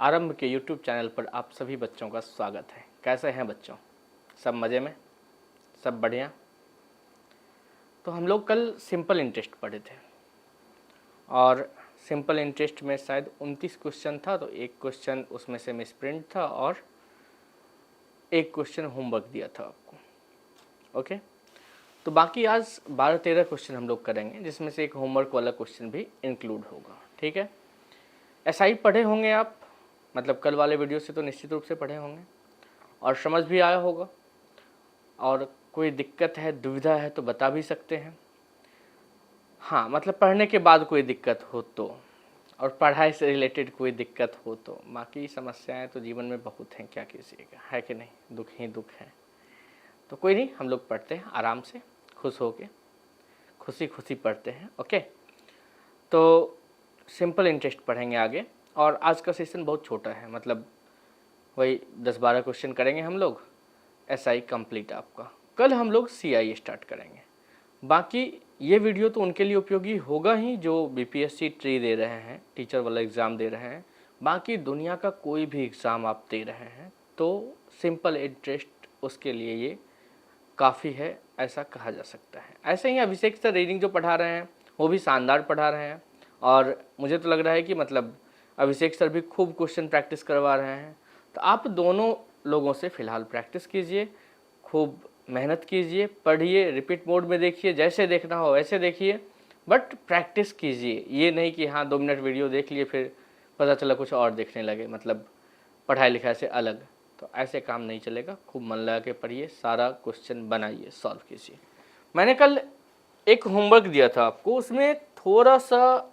आरंभ के YouTube channel पर आप सभी बच्चों का स्वागत है। कैसे हैं बच्चों? सब मज़े में? सब बढ़िया? तो हम लोग कल सिंपल इंटरेस्ट पढ़े थे और सिंपल इंटरेस्ट में शायद 29 क्वेश्चन था, तो एक क्वेश्चन उसमें से मिस प्रिंट था और एक क्वेश्चन होमवर्क दिया था आपको। ओके, तो बाकी आज 12-13 क्वेश्चन हम लोग करेंगे, जिसमें से एक होमवर्क वाला क्वेश्चन भी इंक्लूड होगा। ठीक है, ऐसा ही पढ़े होंगे आप, मतलब कल वाले वीडियो से तो निश्चित रूप से पढ़े होंगे और समझ भी आया होगा। और कोई दिक्कत है, दुविधा है तो बता भी सकते हैं। हाँ, मतलब पढ़ने के बाद कोई दिक्कत हो तो, और पढ़ाई से रिलेटेड कोई दिक्कत हो तो। बाकी समस्याएं तो जीवन में बहुत हैं, क्या कीजिएगा, है कि नहीं? दुख ही दुख है। तो कोई नहीं, हम लोग पढ़ते हैं आराम से, खुश होके, खुशी खुशी पढ़ते हैं। ओके, तो सिंपल इंटरेस्ट पढ़ेंगे आगे। और आज का सेशन बहुत छोटा है, मतलब वही 10-12 क्वेश्चन करेंगे हम लोग। एसआई कंप्लीट आपका। कल हम लोग सीआई स्टार्ट करेंगे। बाकी ये वीडियो तो उनके लिए उपयोगी होगा ही जो बीपीएससी ट्री दे रहे हैं, टीचर वाला एग्ज़ाम दे रहे हैं। बाकी दुनिया का कोई भी एग्ज़ाम आप दे रहे हैं तो सिंपल इंटरेस्ट उसके लिए ये काफ़ी है, ऐसा कहा जा सकता है। ऐसे ही अभिषेक सर रीडिंग जो पढ़ा रहे हैं वो भी शानदार पढ़ा रहे हैं और मुझे तो लग रहा है कि मतलब अभिषेक सर भी खूब क्वेश्चन प्रैक्टिस करवा रहे हैं। तो आप दोनों लोगों से फ़िलहाल प्रैक्टिस कीजिए, खूब मेहनत कीजिए, पढ़िए, रिपीट मोड में देखिए, जैसे देखना हो वैसे देखिए, बट प्रैक्टिस कीजिए। ये नहीं कि हाँ 2 मिनट वीडियो देख लिए फिर पता चला कुछ और देखने लगे, मतलब पढ़ाई लिखाई से अलग। तो ऐसे काम नहीं चलेगा। खूब मन लगा के पढ़िए, सारा क्वेश्चन बनाइए, सॉल्व कीजिए। मैंने कल एक होमवर्क दिया था आपको, उसमें थोड़ा सा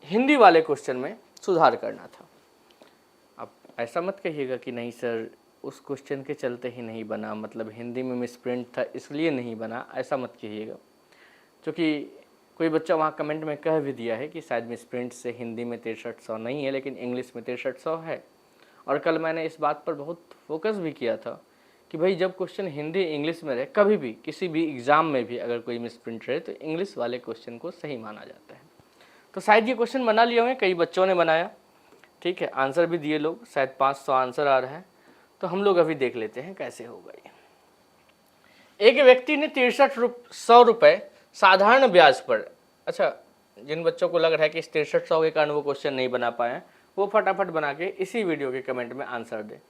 हिंदी वाले क्वेश्चन में सुधार करना था। अब ऐसा मत कहिएगा कि नहीं सर उस क्वेश्चन के चलते ही नहीं बना, मतलब हिंदी में मिसप्रिंट था इसलिए नहीं बना, ऐसा मत कहिएगा। क्योंकि कोई बच्चा वहाँ कमेंट में कह भी दिया है कि शायद मिसप्रिंट से हिंदी में 6300 नहीं है लेकिन इंग्लिश में 6300 है। और कल मैंने इस बात पर बहुत फोकस भी किया था कि भाई जब क्वेश्चन हिंदी इंग्लिश में रहे, कभी भी किसी भी एग्ज़ाम में भी अगर कोई मिसप्रिंट रहे तो इंग्लिश वाले क्वेश्चन को सही माना जाता है। तो शायद ये क्वेश्चन बना लिए होंगे, कई बच्चों ने बनाया। ठीक है, आंसर भी दिए लोग, शायद 500 आंसर आ रहा है। तो हम लोग अभी देख लेते हैं कैसे होगा ये। एक व्यक्ति ने 6300 रुपये साधारण ब्याज पर, अच्छा जिन बच्चों को लग रहा है कि इस 6300 के कारण वो क्वेश्चन नहीं बना पाए वो फटाफट बना के इसी वीडियो के कमेंट में आंसर दे।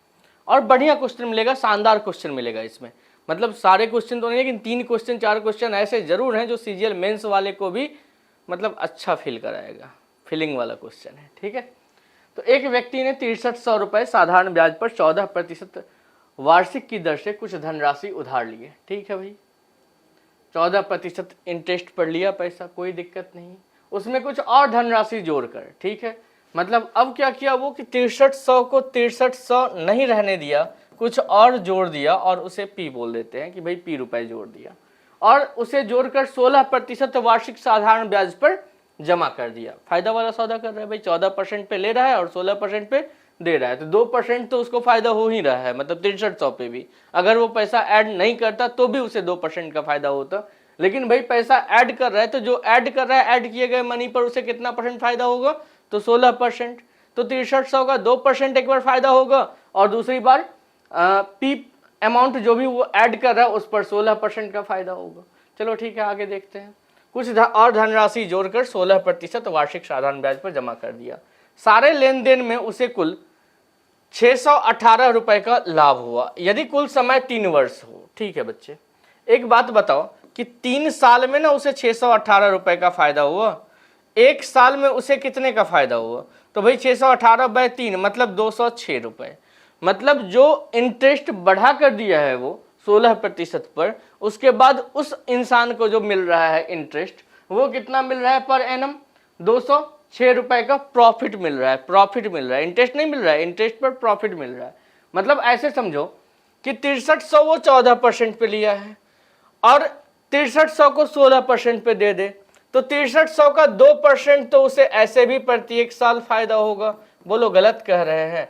और बढ़िया क्वेश्चन मिलेगा, शानदार क्वेश्चन मिलेगा इसमें। मतलब सारे क्वेश्चन तो नहीं, लेकिन 3 क्वेश्चन 4 क्वेश्चन ऐसे जरूर हैं जो सीजीएल मेंस वाले को भी मतलब अच्छा फील कराएगा, फीलिंग वाला क्वेश्चन है। ठीक है, तो एक व्यक्ति ने 6300 रुपये साधारण ब्याज पर 14% वार्षिक की दर से कुछ धनराशि उधार लिए। ठीक है भाई, 14% इंटरेस्ट पर लिया पैसा, कोई दिक्कत नहीं। उसमें कुछ और धनराशि जोड़कर, ठीक है, मतलब अब क्या किया वो कि 6300 को 6300 नहीं रहने दिया, कुछ और जोड़ दिया और उसे पी बोल देते हैं कि भाई पी रुपए जोड़ दिया, और उसे जोड़कर 16% वार्षिक साधारण ब्याज पर जमा कर दिया। फायदा वाला सौदा कर रहा है भाई, 14% पे ले रहा है और 16% पे दे रहा है, तो 2% तो उसको फायदा हो ही रहा है। मतलब 6300 पे भी अगर वो पैसा ऐड नहीं करता तो भी उसे 2% का फायदा होता, लेकिन भाई पैसा ऐड कर रहा है तो जो ऐड कर रहा है ऐड किए गए मनी पर उसे कितना परसेंट फायदा होगा, तो 16%। तो 6300 का 2% एक बार फायदा होगा और दूसरी बार पी अमाउंट जो भी वो ऐड कर रहा है उस पर 16% का फायदा होगा। चलो ठीक है, आगे देखते हैं। कुछ और धनराशि जोड़कर 16% वार्षिक साधारण ब्याज पर जमा कर दिया। सारे लेन देन में उसे कुल 618 रुपए का लाभ हुआ यदि कुल समय 3 वर्ष हो। ठीक है बच्चे, एक बात बताओ कि 3 साल में ना उसे 618 रुपए का फायदा हुआ, 1 साल में उसे कितने का फायदा हुआ? तो भाई 618/3 मतलब 206 रुपए। मतलब जो इंटरेस्ट बढ़ा कर दिया है वो 16% पर, उसके बाद उस इंसान को जो मिल रहा है इंटरेस्ट वो कितना मिल रहा है पर एनम? 206 रुपए का प्रॉफिट मिल रहा है। प्रॉफिट मिल रहा है, इंटरेस्ट नहीं मिल रहा है, इंटरेस्ट पर प्रॉफिट मिल रहा है। मतलब ऐसे समझो कि 6300 वो 14% पे लिया है और 6300 को 16% पे दे दे, तो 6300 का 2% तो उसे ऐसे भी प्रत्येक साल फायदा होगा। बोलो गलत कह रहे हैं?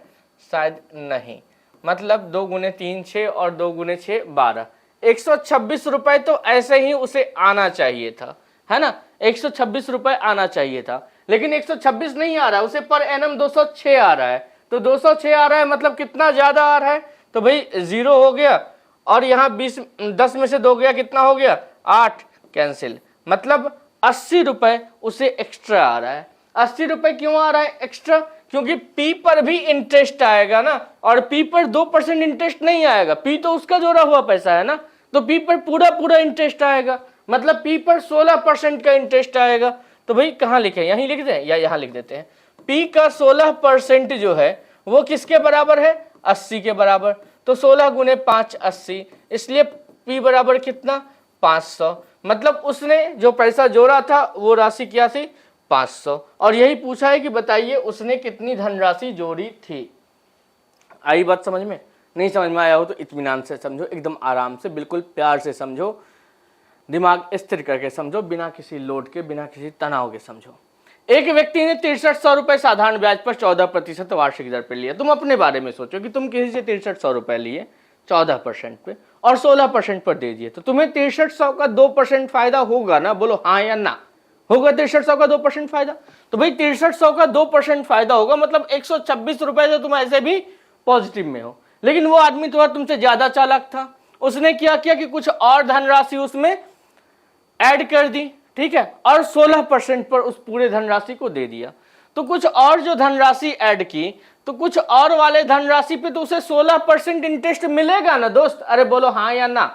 शायद नहीं। मतलब 2 गुने 3 6 और 2 गुने 6 12, 126 रुपए तो ऐसे ही उसे आना चाहिए था, है ना? 126 रुपए आना चाहिए था, लेकिन 126 नहीं आ रहा है, उसे पर एनम 206 आ रहा है। तो 206 आ रहा है मतलब कितना ज्यादा आ रहा है, तो भाई 0 हो गया और यहाँ 10 में से 2 गया, कितना हो गया 8, कैंसिल। मतलब 80 रुपए उसे एक्स्ट्रा आ रहा है। 80 रुपए क्यों आ रहा है एक्स्ट्रा? क्योंकि पी पर भी इंटरेस्ट आएगा ना, और पी पर 2% इंटरेस्ट नहीं आएगा, पी तो उसका जोड़ा हुआ पैसा है ना, तो पी पर पूरा इंटरेस्ट आएगा, मतलब पी पर 16% का इंटरेस्ट आएगा। तो भाई कहाँ लिखे, यहीं लिख दें या यहाँ लिख देते हैं? पी का 16% जो है वो किसके बराबर है? 80 के बराबर। तो 16 गुने 5 80, इसलिए पी बराबर कितना? 500। मतलब उसने जो पैसा जोड़ा था वो राशि क्या थी? 500। और यही पूछा है कि बताइए उसने कितनी धनराशि जोड़ी थी। आई बात समझ में? नहीं समझ में आया हो तो इत्मीनान से समझो, एकदम आराम से, बिल्कुल प्यार से समझो, दिमाग स्थिर करके समझो, बिना किसी लोड के, बिना किसी तनाव के समझो। एक व्यक्ति ने 6300 रुपए साधारण ब्याज पर 14% वार्षिक दर पर लिया। तुम अपने बारे में सोचो कि तुम किसी से 6300 रुपए लिए 14% पे और 16% पर दे दिए, तो तुम्हें 6300 का 2% फायदा होगा ना? बोलो हाँ या ना। होगा 6300 का 2% फायदा? तो भाई 6300 का 2% फायदा होगा, मतलब 126 रुपए जो तुम ऐसे भी पॉजिटिव में हो। लेकिन वो आदमी थोड़ा तुमसे ज्यादा चालाक था, उसने क्या किया कि कुछ और धनराशि उसमें ऐड कर दी, ठीक है, और 16% पर उस पूरे धनराशि को दे दिया। तो कुछ और जो धनराशि ऐड की, तो कुछ और वाले धनराशि पे तो उसे 16% इंटरेस्ट मिलेगा ना दोस्त? अरे बोलो हाँ या ना।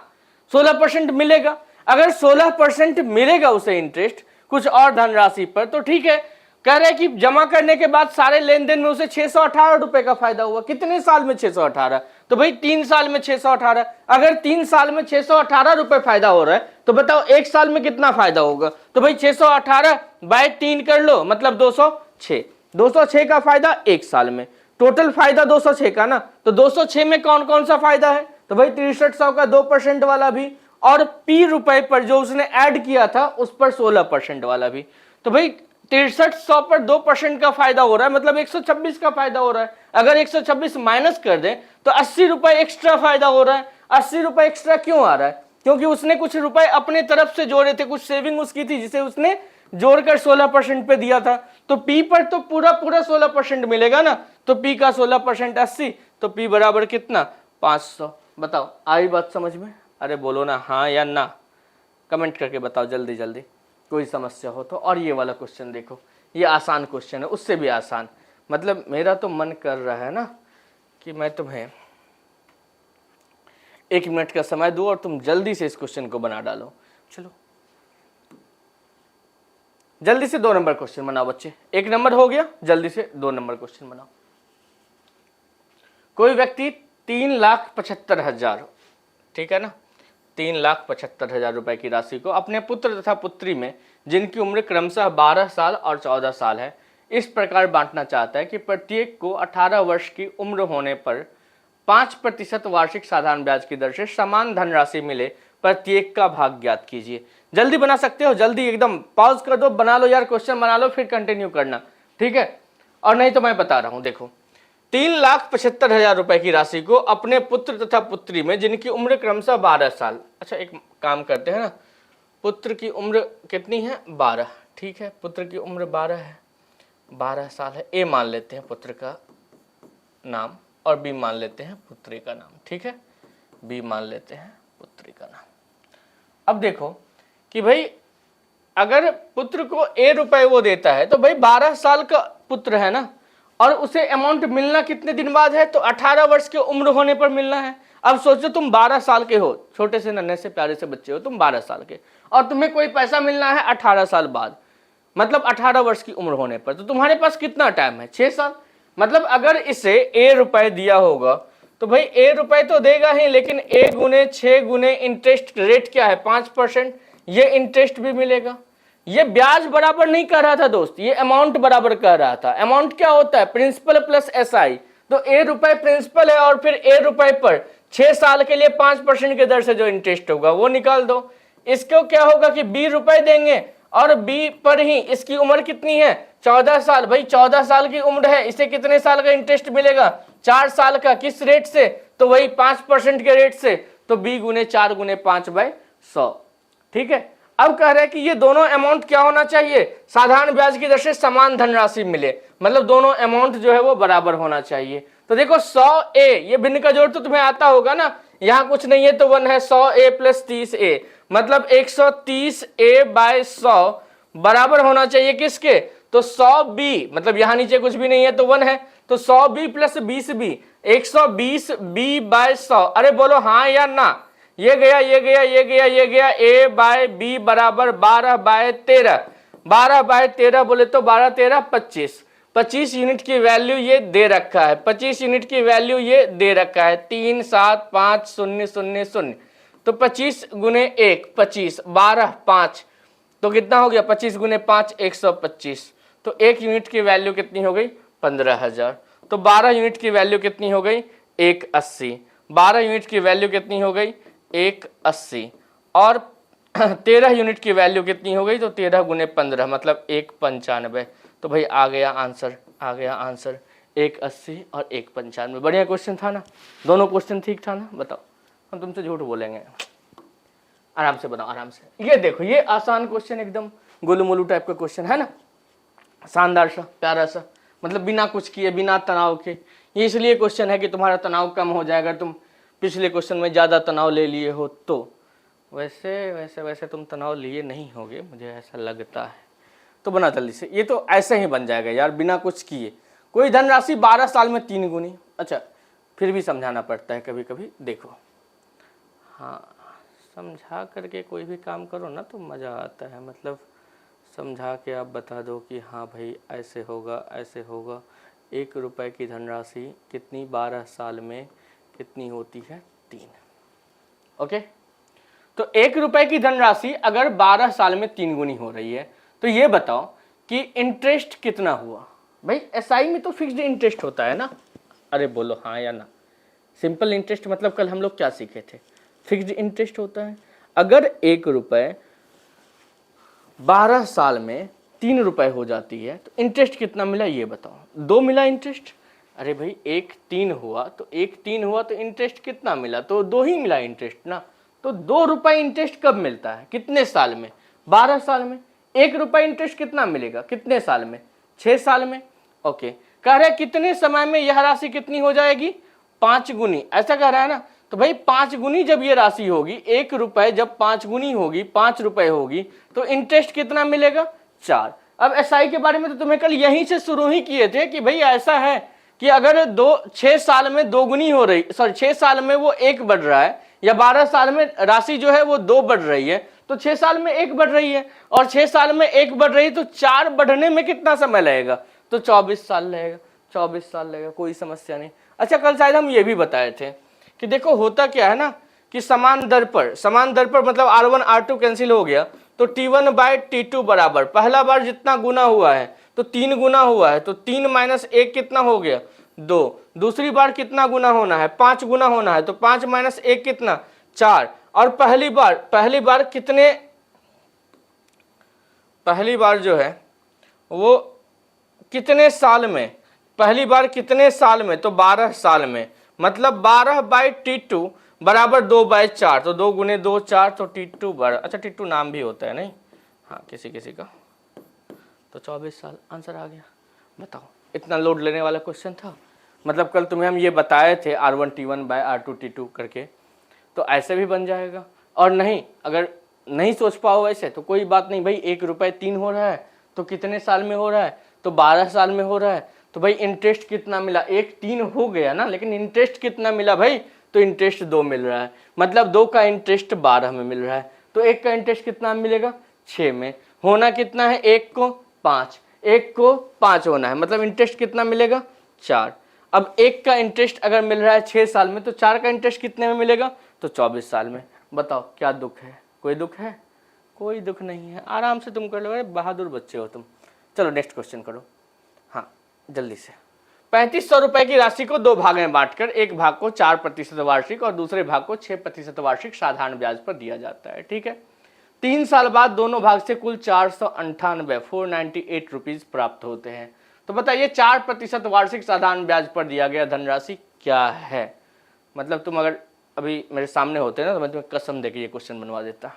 16% मिलेगा। अगर 16% मिलेगा उसे इंटरेस्ट कुछ और धनराशि पर, तो ठीक है। कह रहे कि जमा करने के बाद सारे लेन देन में उसे 618 रुपए का फायदा हुआ। कितने साल में 618? तो भाई 3 साल में 618। अगर 3 साल में 618 रुपए फायदा हो रहा है, तो बताओ 1 साल में कितना फायदा होगा? तो भाई 618 बाय 3 कर लो, मतलब 206। 206 का फायदा 1 साल में, टोटल फायदा 206 का ना। तो 206 में कौन कौन सा फायदा है? तो भाई 6300 का 2% वाला भी, और पी रुपए पर जो उसने ऐड किया था उस पर 16% वाला भी। तो भाई 6300 पर 2% का फायदा हो रहा है, मतलब 126 का फायदा हो रहा है। अगर 126 माइनस कर दें तो 80 रुपए एक्स्ट्रा फायदा हो रहा है। 80 रुपए एक्स्ट्रा क्यों आ रहा है? क्योंकि उसने कुछ रुपए अपने तरफ से जोड़े थे, कुछ सेविंग उसकी थी जिसे उसने जोड़कर 16% पे दिया था। तो पी पर तो पूरा 16% मिलेगा ना। तो पी का 16% 80, तो पी बराबर कितना? 500। बताओ आई बात समझ में? अरे बोलो ना हाँ या ना, कमेंट करके बताओ जल्दी जल्दी, कोई समस्या हो तो। और ये वाला क्वेश्चन देखो, ये आसान क्वेश्चन है, उससे भी आसान। मतलब मेरा तो मन कर रहा है ना कि मैं तुम्हें 1 मिनट का समय दूं और तुम जल्दी से इस क्वेश्चन को बना डालो। चलो जल्दी से 2 नंबर क्वेश्चन बनाओ बच्चे। 1 नंबर हो गया, जल्दी से 2 नंबर क्वेश्चन बनाओ। कोई व्यक्ति 3,75,000, ठीक है ना, 3,75,000 रुपए की राशि को अपने पुत्र तथा पुत्री में, जिनकी उम्र क्रमशः 12 साल और 14 साल है, इस प्रकार बांटना चाहता है कि प्रत्येक को 18 वर्ष की उम्र होने पर 5% वार्षिक साधारण ब्याज की दर से समान धनराशि मिले, प्रत्येक का भाग ज्ञात कीजिए। जल्दी बना सकते हो, जल्दी एकदम पॉज कर दो, बना लो यार, क्वेश्चन बना लो, फिर कंटिन्यू करना, ठीक है। और नहीं तो मैं बता रहा हूं, देखो 3,75,000 रुपए की राशि को अपने पुत्र तथा पुत्री में, जिनकी उम्र क्रमशः 12 साल। अच्छा एक काम करते हैं ना, पुत्र की उम्र कितनी है? 12, ठीक है, पुत्र की उम्र 12 है, 12 साल है। ए मान लेते हैं पुत्र का नाम और बी मान लेते हैं पुत्री का नाम, ठीक है, बी मान लेते हैं पुत्री का नाम। अब देखो कि भाई अगर पुत्र को ए रुपए वो देता है, तो भाई 12 साल का पुत्र है ना, और उसे अमाउंट मिलना कितने दिन बाद है? तो 18 वर्ष की उम्र होने पर मिलना है। अब सोचो तुम 12 साल के हो, छोटे से नन्हे से प्यारे से बच्चे हो, तुम 12 साल के, और तुम्हें कोई पैसा मिलना है 18 साल बाद, मतलब 18 वर्ष की उम्र होने पर। तो तुम्हारे पास कितना टाइम है? 6 साल। मतलब अगर इसे ए रुपए दिया होगा तो भाई ए रुपए तो देगा ही, लेकिन ए गुने 6 गुने इंटरेस्ट रेट क्या है? 5%। ये इंटरेस्ट भी मिलेगा। ये ब्याज बराबर नहीं कह रहा था दोस्त, ये अमाउंट बराबर कह रहा था। अमाउंट क्या होता है? Principal plus SI. तो ए रुपए प्रिंसिपल है, और फिर ए रुपए पर 6 साल के लिए 5% के दर से जो इंटरेस्ट होगा वो निकाल दो। इसको क्या होगा कि बी रुपए देंगे, और बी पर ही इसकी उम्र कितनी है? 14 साल। भाई 14 साल की उम्र है, इसे कितने साल का इंटरेस्ट मिलेगा? 4 साल का। किस रेट से? तो वही 5% के रेट से। तो बी गुने 4 गुने 5/100, ठीक है। अब कह रहे हैं कि ये दोनों अमाउंट क्या होना चाहिए, साधारण ब्याज की दर से समान धनराशि मिले, मतलब दोनों अमाउंट जो है वो बराबर होना चाहिए। तो देखो 100A, ये भिन्न का जोड़ तो तुम्हें आता होगा ना, यहाँ कुछ नहीं है तो 1 है, 100A प्लस 30A, मतलब 130A बाय 100 बराबर होना चाहिए किसके, तो 100B, मतलब यहाँ नीचे कुछ भी नहीं है तो 1 है, तो 100B plus 20B, 120B bye 100। अरे बोलो हाँ या ना, ये गया ये गया ये गया ये गया, A बाय B बराबर 12 बाय 13, 12 बाय 13 बोले तो 12 13 25, 25 यूनिट की वैल्यू ये दे रखा है, 25 यूनिट की वैल्यू ये दे रखा है, 3 7 5 0 0 0, तो 25 गुने 1 25, 12 5, तो कितना हो गया 25 गुने 5 125, तो 1 यूनिट की वैल्यू कितनी हो गई 15,000, तो 12 यूनिट की वैल्यू कितनी हो गई 180, 12 यूनिट की वैल्यू कितनी हो गई 180, और 13 यूनिट की वैल्यू कितनी हो गई, तो 13 गुने 15 मतलब 195, तो भाई आ गया आंसर, आ गया आंसर 180 और 195। बढ़िया क्वेश्चन था ना, दोनों क्वेश्चन ठीक था ना, बताओ हम तुमसे झूठ बोलेंगे, आराम से बताओ आराम से। ये देखो ये आसान क्वेश्चन, एकदम गोलू मोलू टाइप का क्वेश्चन है ना, शानदार सा प्यारा सा, मतलब बिना कुछ किए बिना तनाव के। ये इसलिए क्वेश्चन है कि तुम्हारा तनाव कम हो जाएगा, तुम पिछले क्वेश्चन में ज़्यादा तनाव ले लिए हो तो। वैसे वैसे वैसे तुम तनाव लिए नहीं होगे, मुझे ऐसा लगता है। तो बना जल्दी से, ये तो ऐसे ही बन जाएगा यार बिना कुछ किए। कोई धनराशि 12 साल में 3 गुनी, अच्छा फिर भी समझाना पड़ता है कभी कभी, देखो हाँ समझा करके कोई भी काम करो ना तो मज़ा आता है, मतलब समझा के आप बता दो कि हाँ भाई ऐसे होगा ऐसे होगा। 1 रुपए की धनराशि कितनी 12 साल में कितनी होती है 3, ओके। तो 1 रुपए की धनराशि अगर 12 साल में 3 गुनी हो रही है तो ये बताओ कि इंटरेस्ट कितना हुआ। भाई एसआई में तो फिक्स्ड इंटरेस्ट होता है ना, अरे बोलो हाँ या ना। सिंपल इंटरेस्ट मतलब कल हम लोग क्या सीखे थे, फिक्स्ड इंटरेस्ट होता है। अगर 1 रुपए 12 साल में 3 रुपए हो जाती है तो इंटरेस्ट कितना मिला ये बताओ। 2 मिला इंटरेस्ट, अरे भाई 1 3 हुआ तो 1 3 हुआ तो इंटरेस्ट कितना मिला, तो 2 ही मिला इंटरेस्ट ना। तो 2 रुपए इंटरेस्ट कब मिलता है, कितने साल में, 12 साल में। 1 रुपए इंटरेस्ट कितना मिलेगा, कितने साल में, 6 साल में, ओके। कह रहे कितने समय में यह राशि कितनी हो जाएगी 5 गुनी, ऐसा कह रहा है ना। तो भाई 5 गुनी जब ये राशि होगी, 1 रुपए जब 5 गुनी होगी 5 रुपए होगी तो इंटरेस्ट कितना मिलेगा 4। अब एसआई के बारे में तो तुम्हें कल यहीं से शुरू ही किए थे कि भाई ऐसा है कि अगर 6 साल में 2 गुनी हो रही, सॉरी 6 साल में वो 1 बढ़ रहा है, या 12 साल में राशि जो है वो 2 बढ़ रही है, तो 6 साल में 1 बढ़ रही है, और 6 साल में 1 बढ़ रही है तो 4 बढ़ने में कितना समय लगेगा, तो 24 साल लगेगा, 24 साल लगेगा, कोई समस्या नहीं। अच्छा कल शायद हम ये भी बताए थे कि देखो होता क्या है ना कि समान दर पर मतलब R1 R2 कैंसिल हो गया तो T1 बाय T2 बराबर, पहला बार जितना गुना हुआ है तो 3 गुना हुआ है, तो 3 माइनस 1 कितना हो गया 2। दूसरी बार कितना गुना होना है 5 गुना होना है, तो 5 माइनस 1 कितना 4। और पहली बार कितने, पहली बार जो है वो कितने साल में, पहली बार कितने साल में, तो 12 साल में, मतलब 12 बाई T2 बराबर 2 बाई 4, तो 2 गुने 2 4, तो T2 बड़ा, अच्छा T2 नाम भी होता है नहीं, हाँ किसी किसी का, तो 24 साल आंसर आ गया। बताओ इतना लोड लेने वाला क्वेश्चन था, मतलब कल तुम्हें हम ये बताए थे R1 T1 bye R2 T2 करके, तो ऐसे भी बन जाएगा। और नहीं अगर नहीं सोच पाओ ऐसे तो कोई बात नहीं भाई, 1 रुपए 3 हो रहा है तो कितने साल में हो रहा है, तो 12 साल में हो रहा है, तो भाई इंटरेस्ट कितना मिला, 1 3 हो गया ना, लेकिन इंटरेस्ट कितना मिला भाई, तो इंटरेस्ट 2 मिल रहा है, मतलब 2 का इंटरेस्ट 12 में मिल रहा है, तो 1 का इंटरेस्ट कितना मिलेगा 6 में। होना कितना है 1 को 5, 1 को 5 होना है, मतलब इंटरेस्ट कितना मिलेगा 4। अब 1 का इंटरेस्ट अगर मिल रहा है 6 साल में तो 4 का इंटरेस्ट कितने में मिलेगा, तो 24 साल में। बताओ क्या दुख है, कोई दुख है, कोई दुख नहीं है, आराम से तुम कर लो, बहादुर बच्चे हो तुम। चलो नेक्स्ट क्वेश्चन करो, हाँ जल्दी से। 3500 रुपए की राशि को 2 भाग में बांटकर एक भाग को 4% वार्षिक और दूसरे भाग को 6% वार्षिक साधारण ब्याज पर दिया जाता है, ठीक है। 3 साल बाद दोनों भाग से कुल 498 रुपीज प्राप्त होते हैं। तो बताइए 4% वार्षिक साधारण ब्याज पर दिया गया धनराशि क्या है। मतलब तुम अगर अभी मेरे सामने होते ना तो मैं तुम्हें कसम देके ये क्वेश्चन बनवा देता,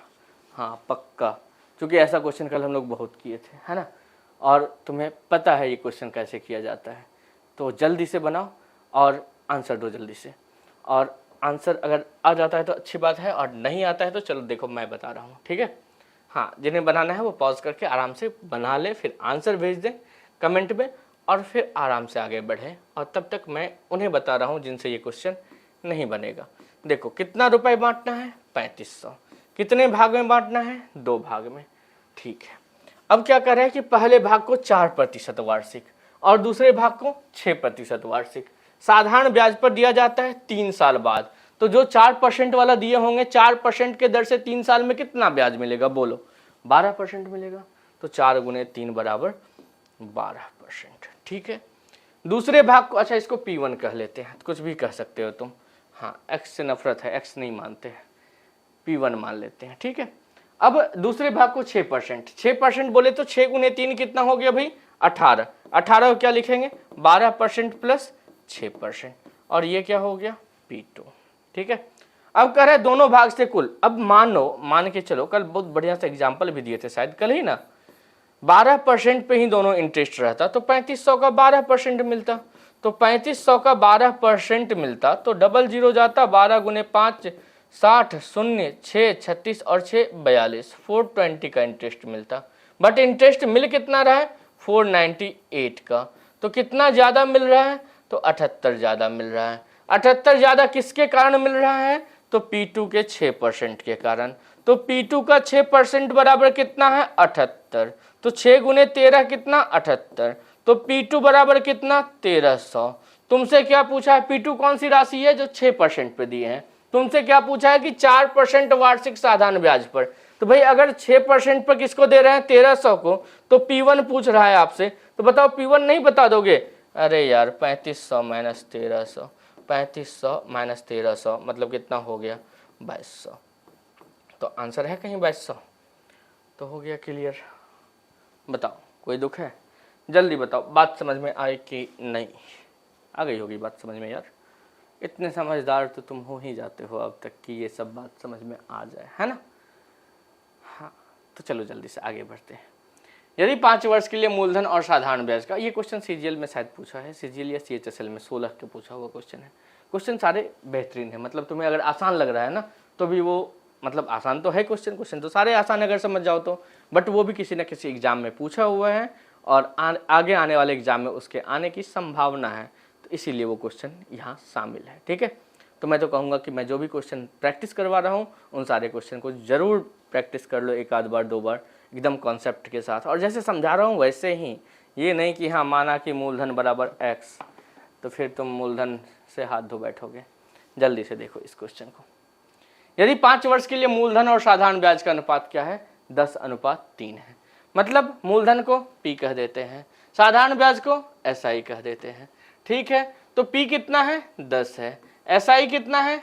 हाँ पक्का। क्योंकि ऐसा क्वेश्चन कल हम लोग बहुत किए थे, है ना, और तुम्हें पता है ये क्वेश्चन कैसे किया जाता है। तो जल्दी से बनाओ और आंसर दो जल्दी से, और आंसर अगर आ जाता है तो अच्छी बात है, और नहीं आता है तो चलो देखो मैं बता रहा हूँ, ठीक है। हाँ, जिन्हें बनाना है वो पॉज करके आराम से बना ले, फिर आंसर भेज दें कमेंट में, और फिर आराम से आगे बढ़ें। और तब तक मैं उन्हें बता रहा हूँ जिनसे ये क्वेश्चन नहीं बनेगा। देखो कितना रुपए बांटना है, 3500। कितने भाग में बांटना है, 2 भाग में, ठीक है। अब क्या कर रहे हैं कि पहले भाग को 4% वार्षिक और दूसरे भाग को 6% वार्षिक साधारण ब्याज पर दिया जाता है 3 साल बाद। तो जो 4% वाला दिए होंगे, 4% के दर से 3 साल में कितना ब्याज मिलेगा, बोलो, 12% मिलेगा। तो 4 गुने 3 बराबर 12%, ठीक है। दूसरे भाग को, अच्छा इसको P1 कह लेते हैं, कुछ भी कह सकते हो तुम, हाँ x से नफरत है, x नहीं मानते हैं, P1 मान लेते हैं, ठीक है। अब दूसरे भाग को 6%, 6% बोले तो 6 गुने 3 कितना हो गया भाई, 18। 18 को क्या लिखेंगे, 12% प्लस 6%, और ये क्या हो गया, P2, ठीक है। अब कह रहे हैं दोनों भाग से कुल। अब मान के चलो, कल बहुत बढ़िया सा एग्जाम्पल भी दिए थे शायद, कल ही ना, 12% पे ही दोनों इंटरेस्ट रहता तो 3500 का 12% मिलता, तो 3500 का 12% मिलता तो डबल जीरो जाता, 12 गुने 5 60, 0 6 36 और 6 42, 420 का इंटरेस्ट मिलता। बट इंटरेस्ट मिल कितना रहा है, 498 का। तो कितना ज़्यादा मिल रहा है, तो 78 ज़्यादा मिल रहा है। 78 ज़्यादा किसके कारण मिल रहा है, तो P2 के 6% के कारण। तो P2 का 6% बराबर कितना है, 78। तो 6 गुने 13 कितना, 78। तो P2 बराबर कितना, 1300। तुमसे क्या पूछा है, P2 कौन सी राशि है, जो 6% पे दिए हैं। तुमसे क्या पूछा है कि 4% वार्षिक साधारण ब्याज पर। तो भाई अगर 6% पर किसको दे रहे हैं, 1300 को, तो P1 पूछ रहा है आपसे, तो बताओ P1 नहीं बता दोगे। अरे यार 3500 माइनस 1300, 3500 माइनस 1300 मतलब कितना हो गया, 2200। तो आंसर है कहीं 2200। तो हो गया क्लियर। बताओ कोई दुख है, जल्दी बताओ, बात समझ में आई कि नहीं, आ गई होगी बात समझ में यार, इतने समझदार तो तुम हो ही जाते हो अब तक कि ये सब बात समझ में आ जाए, है ना। हाँ तो चलो जल्दी से आगे बढ़ते हैं। यदि 5 वर्ष के लिए मूलधन और साधारण ब्याज का, ये क्वेश्चन CGL में शायद पूछा है, CGL या CHSL में 16 के पूछा हुआ क्वेश्चन है। क्वेश्चन सारे बेहतरीन है, मतलब तुम्हें अगर आसान लग रहा है ना, तो भी वो मतलब आसान तो है, क्वेश्चन तो सारे आसान अगर समझ जाओ तो, बट वो भी किसी न किसी एग्जाम में पूछा हुआ है और आगे आने वाले एग्जाम में उसके आने की संभावना है, तो इसीलिए वो क्वेश्चन यहाँ शामिल है, ठीक है। तो मैं तो कहूँगा कि मैं जो भी क्वेश्चन प्रैक्टिस करवा रहा हूँ उन सारे क्वेश्चन को ज़रूर प्रैक्टिस कर लो, एक आध बार 2 बार एकदम कॉन्सेप्ट के साथ, और जैसे समझा रहा हूँ वैसे ही। ये नहीं कि हाँ माना कि मूलधन बराबर x, तो फिर तुम मूलधन से हाथ धो बैठोगे। जल्दी से देखो इस क्वेश्चन को। यदि 5 वर्ष के लिए मूलधन और साधारण ब्याज का अनुपात क्या है, 10:3 है। मतलब मूलधन को P कह देते हैं, साधारण ब्याज को SI कह देते हैं, ठीक है। तो P कितना है, 10 है, SI कितना है,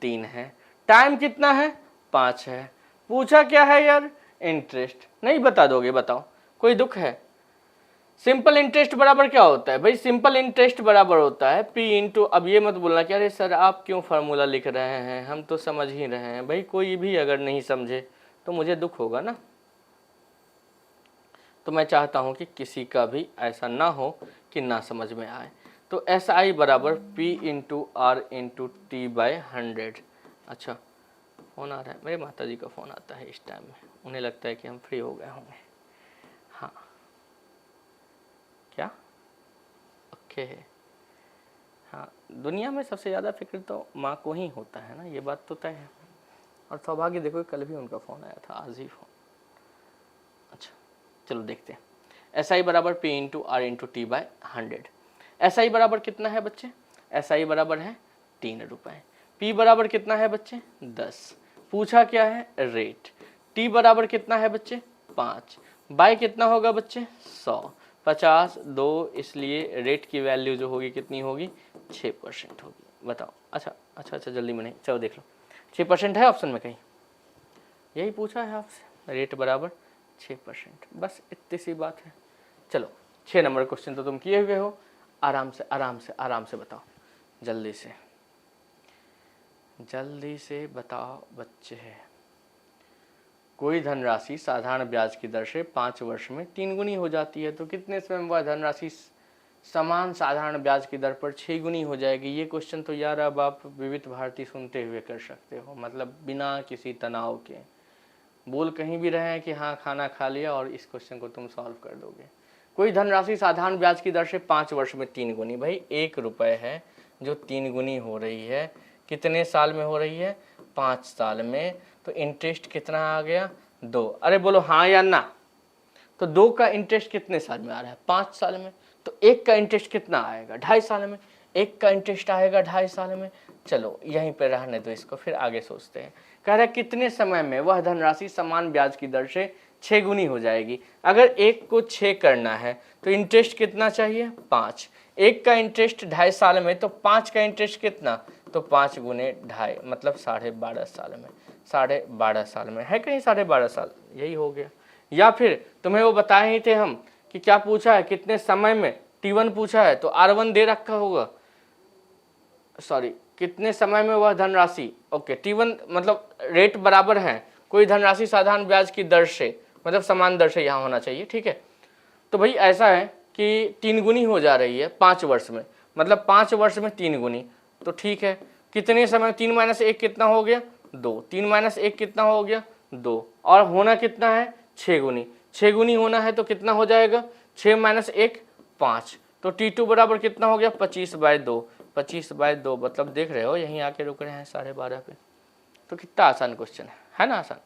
3 है, टाइम कितना है, 5 है। पूछा क्या है यार, इंटरेस्ट। नहीं बता दोगे, बताओ कोई दुख है। सिंपल इंटरेस्ट बराबर क्या होता है भाई, सिंपल इंटरेस्ट बराबर होता है P इंटू, अब ये मत बोलना कि अरे सर आप क्यों फार्मूला लिख रहे हैं, हम तो समझ ही रहे हैं। भाई कोई भी अगर नहीं समझे तो मुझे दुख होगा ना। तो मैं चाहता हूं कि किसी का भी ऐसा ना हो कि ना समझ में आए। तो SI बराबर P into R into T by 100। अच्छा फ़ोन आ रहा है, मेरे माता जी का फ़ोन आता है इस टाइम में, उन्हें लगता है कि हम फ्री हो गए होंगे। हाँ क्या, ओके। हाँ दुनिया में सबसे ज़्यादा फिक्र तो माँ को ही होता है ना, ये बात तो तय है। और सौभाग्य देखो कल भी उनका फ़ोन आया था, आज ही फ़ोन। अच्छा चलो देखते हैं। SI बराबर P into R into T by 100। SI बराबर कितना है बच्चे, SI बराबर है 3 रुपये। P बराबर कितना है बच्चे, 10। पूछा क्या है, रेट। T बराबर कितना है बच्चे, 5। बाई कितना होगा बच्चे, 100। 50 2, इसलिए रेट की वैल्यू जो होगी कितनी होगी, 6% होगी। बताओ। अच्छा जल्दी में नहीं, चलो देख लो, 6% है ऑप्शन में कहीं, यही पूछा है आपसे, रेट बराबर 6%, बस इतनी सी बात है। चलो 6 नंबर क्वेश्चन तो तुम किए हुए हो, आराम से बताओ, जल्दी से बताओ बच्चे। कोई धनराशि साधारण ब्याज की दर से 5 वर्ष में 3 गुनी हो जाती है, तो कितने समय में वह धनराशि समान साधारण ब्याज की दर पर 6 गुनी हो जाएगी। ये क्वेश्चन तो यार अब आप विविध भारती सुनते हुए कर सकते हो, मतलब बिना किसी तनाव के। बोल कहीं भी रहे हैं कि हाँ खाना खा लिया और इस क्वेश्चन को तुम सॉल्व कर दोगे। कोई धनराशि साधारण ब्याज की दर से 5 वर्ष में 3 गुनी, भाई 1 रुपये है जो 3 गुनी हो रही है, कितने साल में हो रही है? 5 साल में। तो इंटरेस्ट कितना आ गया? 2। अरे बोलो हाँ या ना। तो 2 का इंटरेस्ट कितने साल में आ रहा है? 5 साल में। तो 1 का इंटरेस्ट कितना आएगा? 2.5 साल में। 1 का इंटरेस्ट आएगा 2.5 साल में। चलो यहीं पे रहने दो इसको, फिर आगे सोचते हैं। कह रहा है कितने समय में वह धनराशि समान ब्याज की दर से 6 गुनी हो जाएगी। अगर 1 को 6 करना है तो इंटरेस्ट कितना चाहिए? 5। 1 का इंटरेस्ट 2.5 साल में, तो 5 का इंटरेस्ट कितना? तो 5 गुने 2.5 मतलब 12.5 साल में। 12.5 साल में है कहीं 12.5 साल, यही हो गया। या फिर तुम्हें वो बताए ही थे हम कि क्या पूछा है, कितने समय में T1 पूछा है, तो R1 दे रखा होगा, सॉरी कितने समय में वह धनराशि, ओके T1 मतलब रेट बराबर है कोई धनराशि साधारण ब्याज की दर से, मतलब समान दर से यहाँ होना चाहिए, ठीक है। तो भाई ऐसा है कि 3 गुनी हो जा रही है 5 वर्ष में, मतलब 5 वर्ष में 3 गुनी, तो ठीक है। कितने समय? 3 - 1 कितना हो गया? 2। 3 - 1 कितना हो गया? 2। और होना कितना है? 6 गुनी। 6 गुनी होना है तो कितना हो जाएगा? 6 - 1 5। तो T2 बराबर कितना हो गया? 25/2। 25/2 मतलब देख रहे हो यहीं आके रुक रहे हैं 12.5 पे। तो कितना आसान क्वेश्चन है ना? आसान।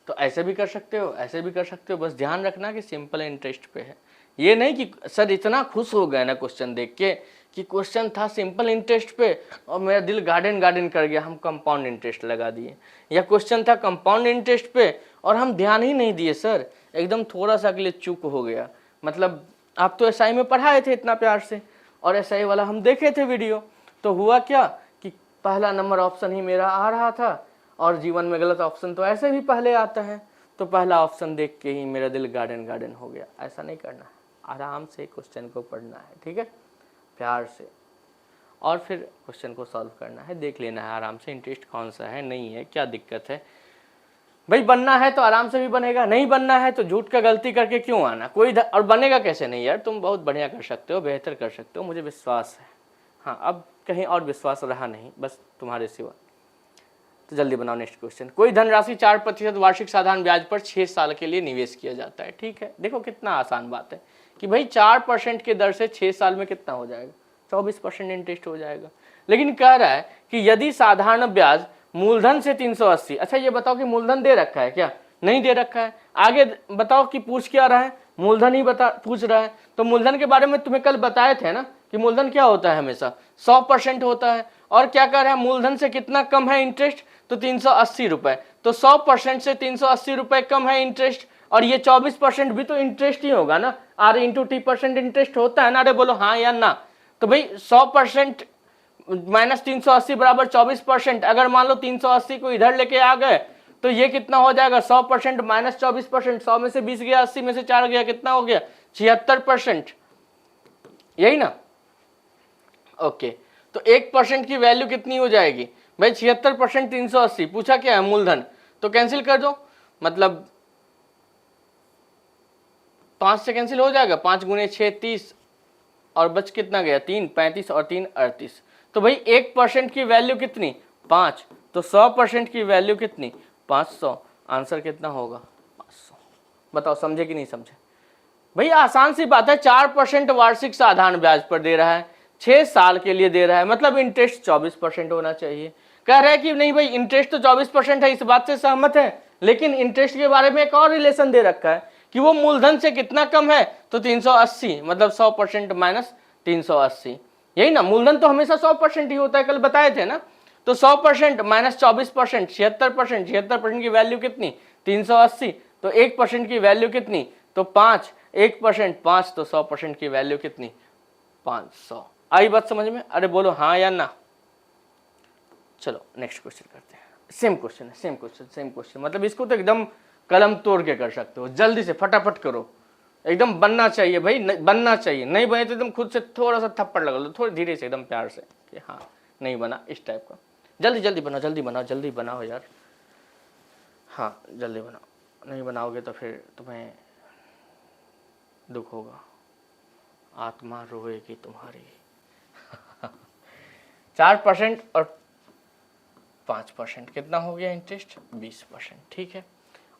तो ऐसे भी कर सकते हो, ऐसे भी कर सकते हो, बस ध्यान रखना कि सिंपल इंटरेस्ट पे है। ये नहीं कि सर इतना खुश हो गया ना क्वेश्चन देख के कि क्वेश्चन था सिंपल इंटरेस्ट पे और मेरा दिल गार्डन गार्डन कर गया, हम कंपाउंड इंटरेस्ट लगा दिए। या क्वेश्चन था कंपाउंड इंटरेस्ट पे और हम ध्यान ही नहीं दिए सर, एकदम थोड़ा सा के लिए चूक हो गया। मतलब आप तो एसआई में पढ़ाए थे इतना प्यार से और एसआई वाला हम देखे थे वीडियो, तो हुआ क्या कि पहला नंबर ऑप्शन ही मेरा आ रहा था और जीवन में गलत ऑप्शन तो ऐसे भी पहले आता है, तो पहला ऑप्शन देख के ही मेरा दिल गार्डन गार्डन हो गया। ऐसा नहीं करना है, आराम से क्वेश्चन को पढ़ना है, ठीक है, प्यार से, और फिर क्वेश्चन को सॉल्व करना है, देख लेना है आराम से इंटरेस्ट कौन सा है, नहीं है, क्या दिक्कत है। भाई बनना है तो आराम से भी बनेगा, नहीं बनना है तो झूठ का गलती करके क्यों आना, कोई और बनेगा कैसे नहीं यार, तुम बहुत बढ़िया कर सकते हो, बेहतर कर सकते हो, मुझे विश्वास है। हाँ अब कहीं और विश्वास रहा नहीं बस तुम्हारे सिवा। तो जल्दी बनाओ नेक्स्ट क्वेश्चन। कोई धनराशि 4% वार्षिक साधारण ब्याज पर 6 साल के लिए निवेश किया जाता है, ठीक है। देखो कितना आसान बात है कि भाई 4% के दर से 6 साल में कितना हो जाएगा? 24% इंटरेस्ट हो जाएगा। लेकिन कह रहा है कि यदि साधारण ब्याज मूलधन से 380, अच्छा ये बताओ कि मूलधन दे रखा है क्या? नहीं दे रखा है। आगे बताओ कि पूछ क्या रहा है? मूलधन ही पूछ रहा है। तो मूलधन के बारे में तुम्हें कल बताए थे ना कि मूलधन क्या होता है, हमेशा 100% होता है। और क्या कह रहा है, मूलधन से कितना कम है इंटरेस्ट? तो 380 रुपए। तो 100% से 380 रुपए कम है इंटरेस्ट, और ये 24% भी तो इंटरेस्ट ही होगा ना, R/T% इंटरेस्ट होता है ना। अरे बोलो हाँ या ना। तो भाई 100% माइनस 380 बराबर 24%। अगर मान लो 380 को इधर लेके आ गए तो ये कितना हो जाएगा? 100% माइनस 24%। 100 में से 20 गया, 80 में से 4 गया, कितना हो गया? 76%, यही ना? ओके, तो 1% की वैल्यू कितनी हो जाएगी भाई? 76% 380, पूछा क्या है? मूलधन। तो कैंसिल कर दो, मतलब 5 से कैंसिल हो जाएगा, 5 गुने 6 30, और बच कितना गया? 3 35 और 3 38। तो भाई 1% की वैल्यू कितनी? 5। तो 100% की वैल्यू कितनी? 500। आंसर कितना होगा? 500। बताओ समझे कि नहीं समझे? भाई आसान सी बात है, 4% वार्षिक साधारण ब्याज पर दे रहा है, 6 साल के लिए दे रहा है, मतलब इंटरेस्ट 24% होना चाहिए। कह रहा है कि नहीं भाई इंटरेस्ट तो 24% है, इस बात से सहमत है, लेकिन इंटरेस्ट के बारे में एक और रिलेशन दे रखा है कि वो मूलधन से कितना कम है? तो 380, मतलब 100% माइनस 380, यही ना? मूलधन तो हमेशा 100% ही होता है, कल बताए थे ना। तो 100% माइनस 24%, 76%। 76% की वैल्यू कितनी? 380। तो 1% की वैल्यू कितनी? तो 5। 1% 5, तो 100% की वैल्यू कितनी? 500। आई बात समझ में? अरे बोलो हाँ या ना। चलो नेक्स्ट क्वेश्चन करते हैं। सेम क्वेश्चन है, सेम क्वेश्चन, सेम क्वेश्चन, मतलब इसको तो एकदम कलम तोड़ के कर सकते हो, जल्दी से फटाफट करो, एकदम बनना चाहिए भाई, बनना चाहिए। नहीं बने तो एकदम खुद से थोड़ा सा थप्पड़ लगा लो, थोड़ी धीरे से, एकदम प्यार से कि हाँ नहीं बना, इस टाइप का। जल्दी जल्दी बनाओ, जल्दी बनाओ, जल्दी बनाओ यार। हाँ जल्दी बनाओ, नहीं बनाओगे तो फिर तुम्हें दुख होगा, आत्मा रोएगी तुम्हारी। 4% और 5% कितना हो गया इंटरेस्ट? 20%। ठीक है,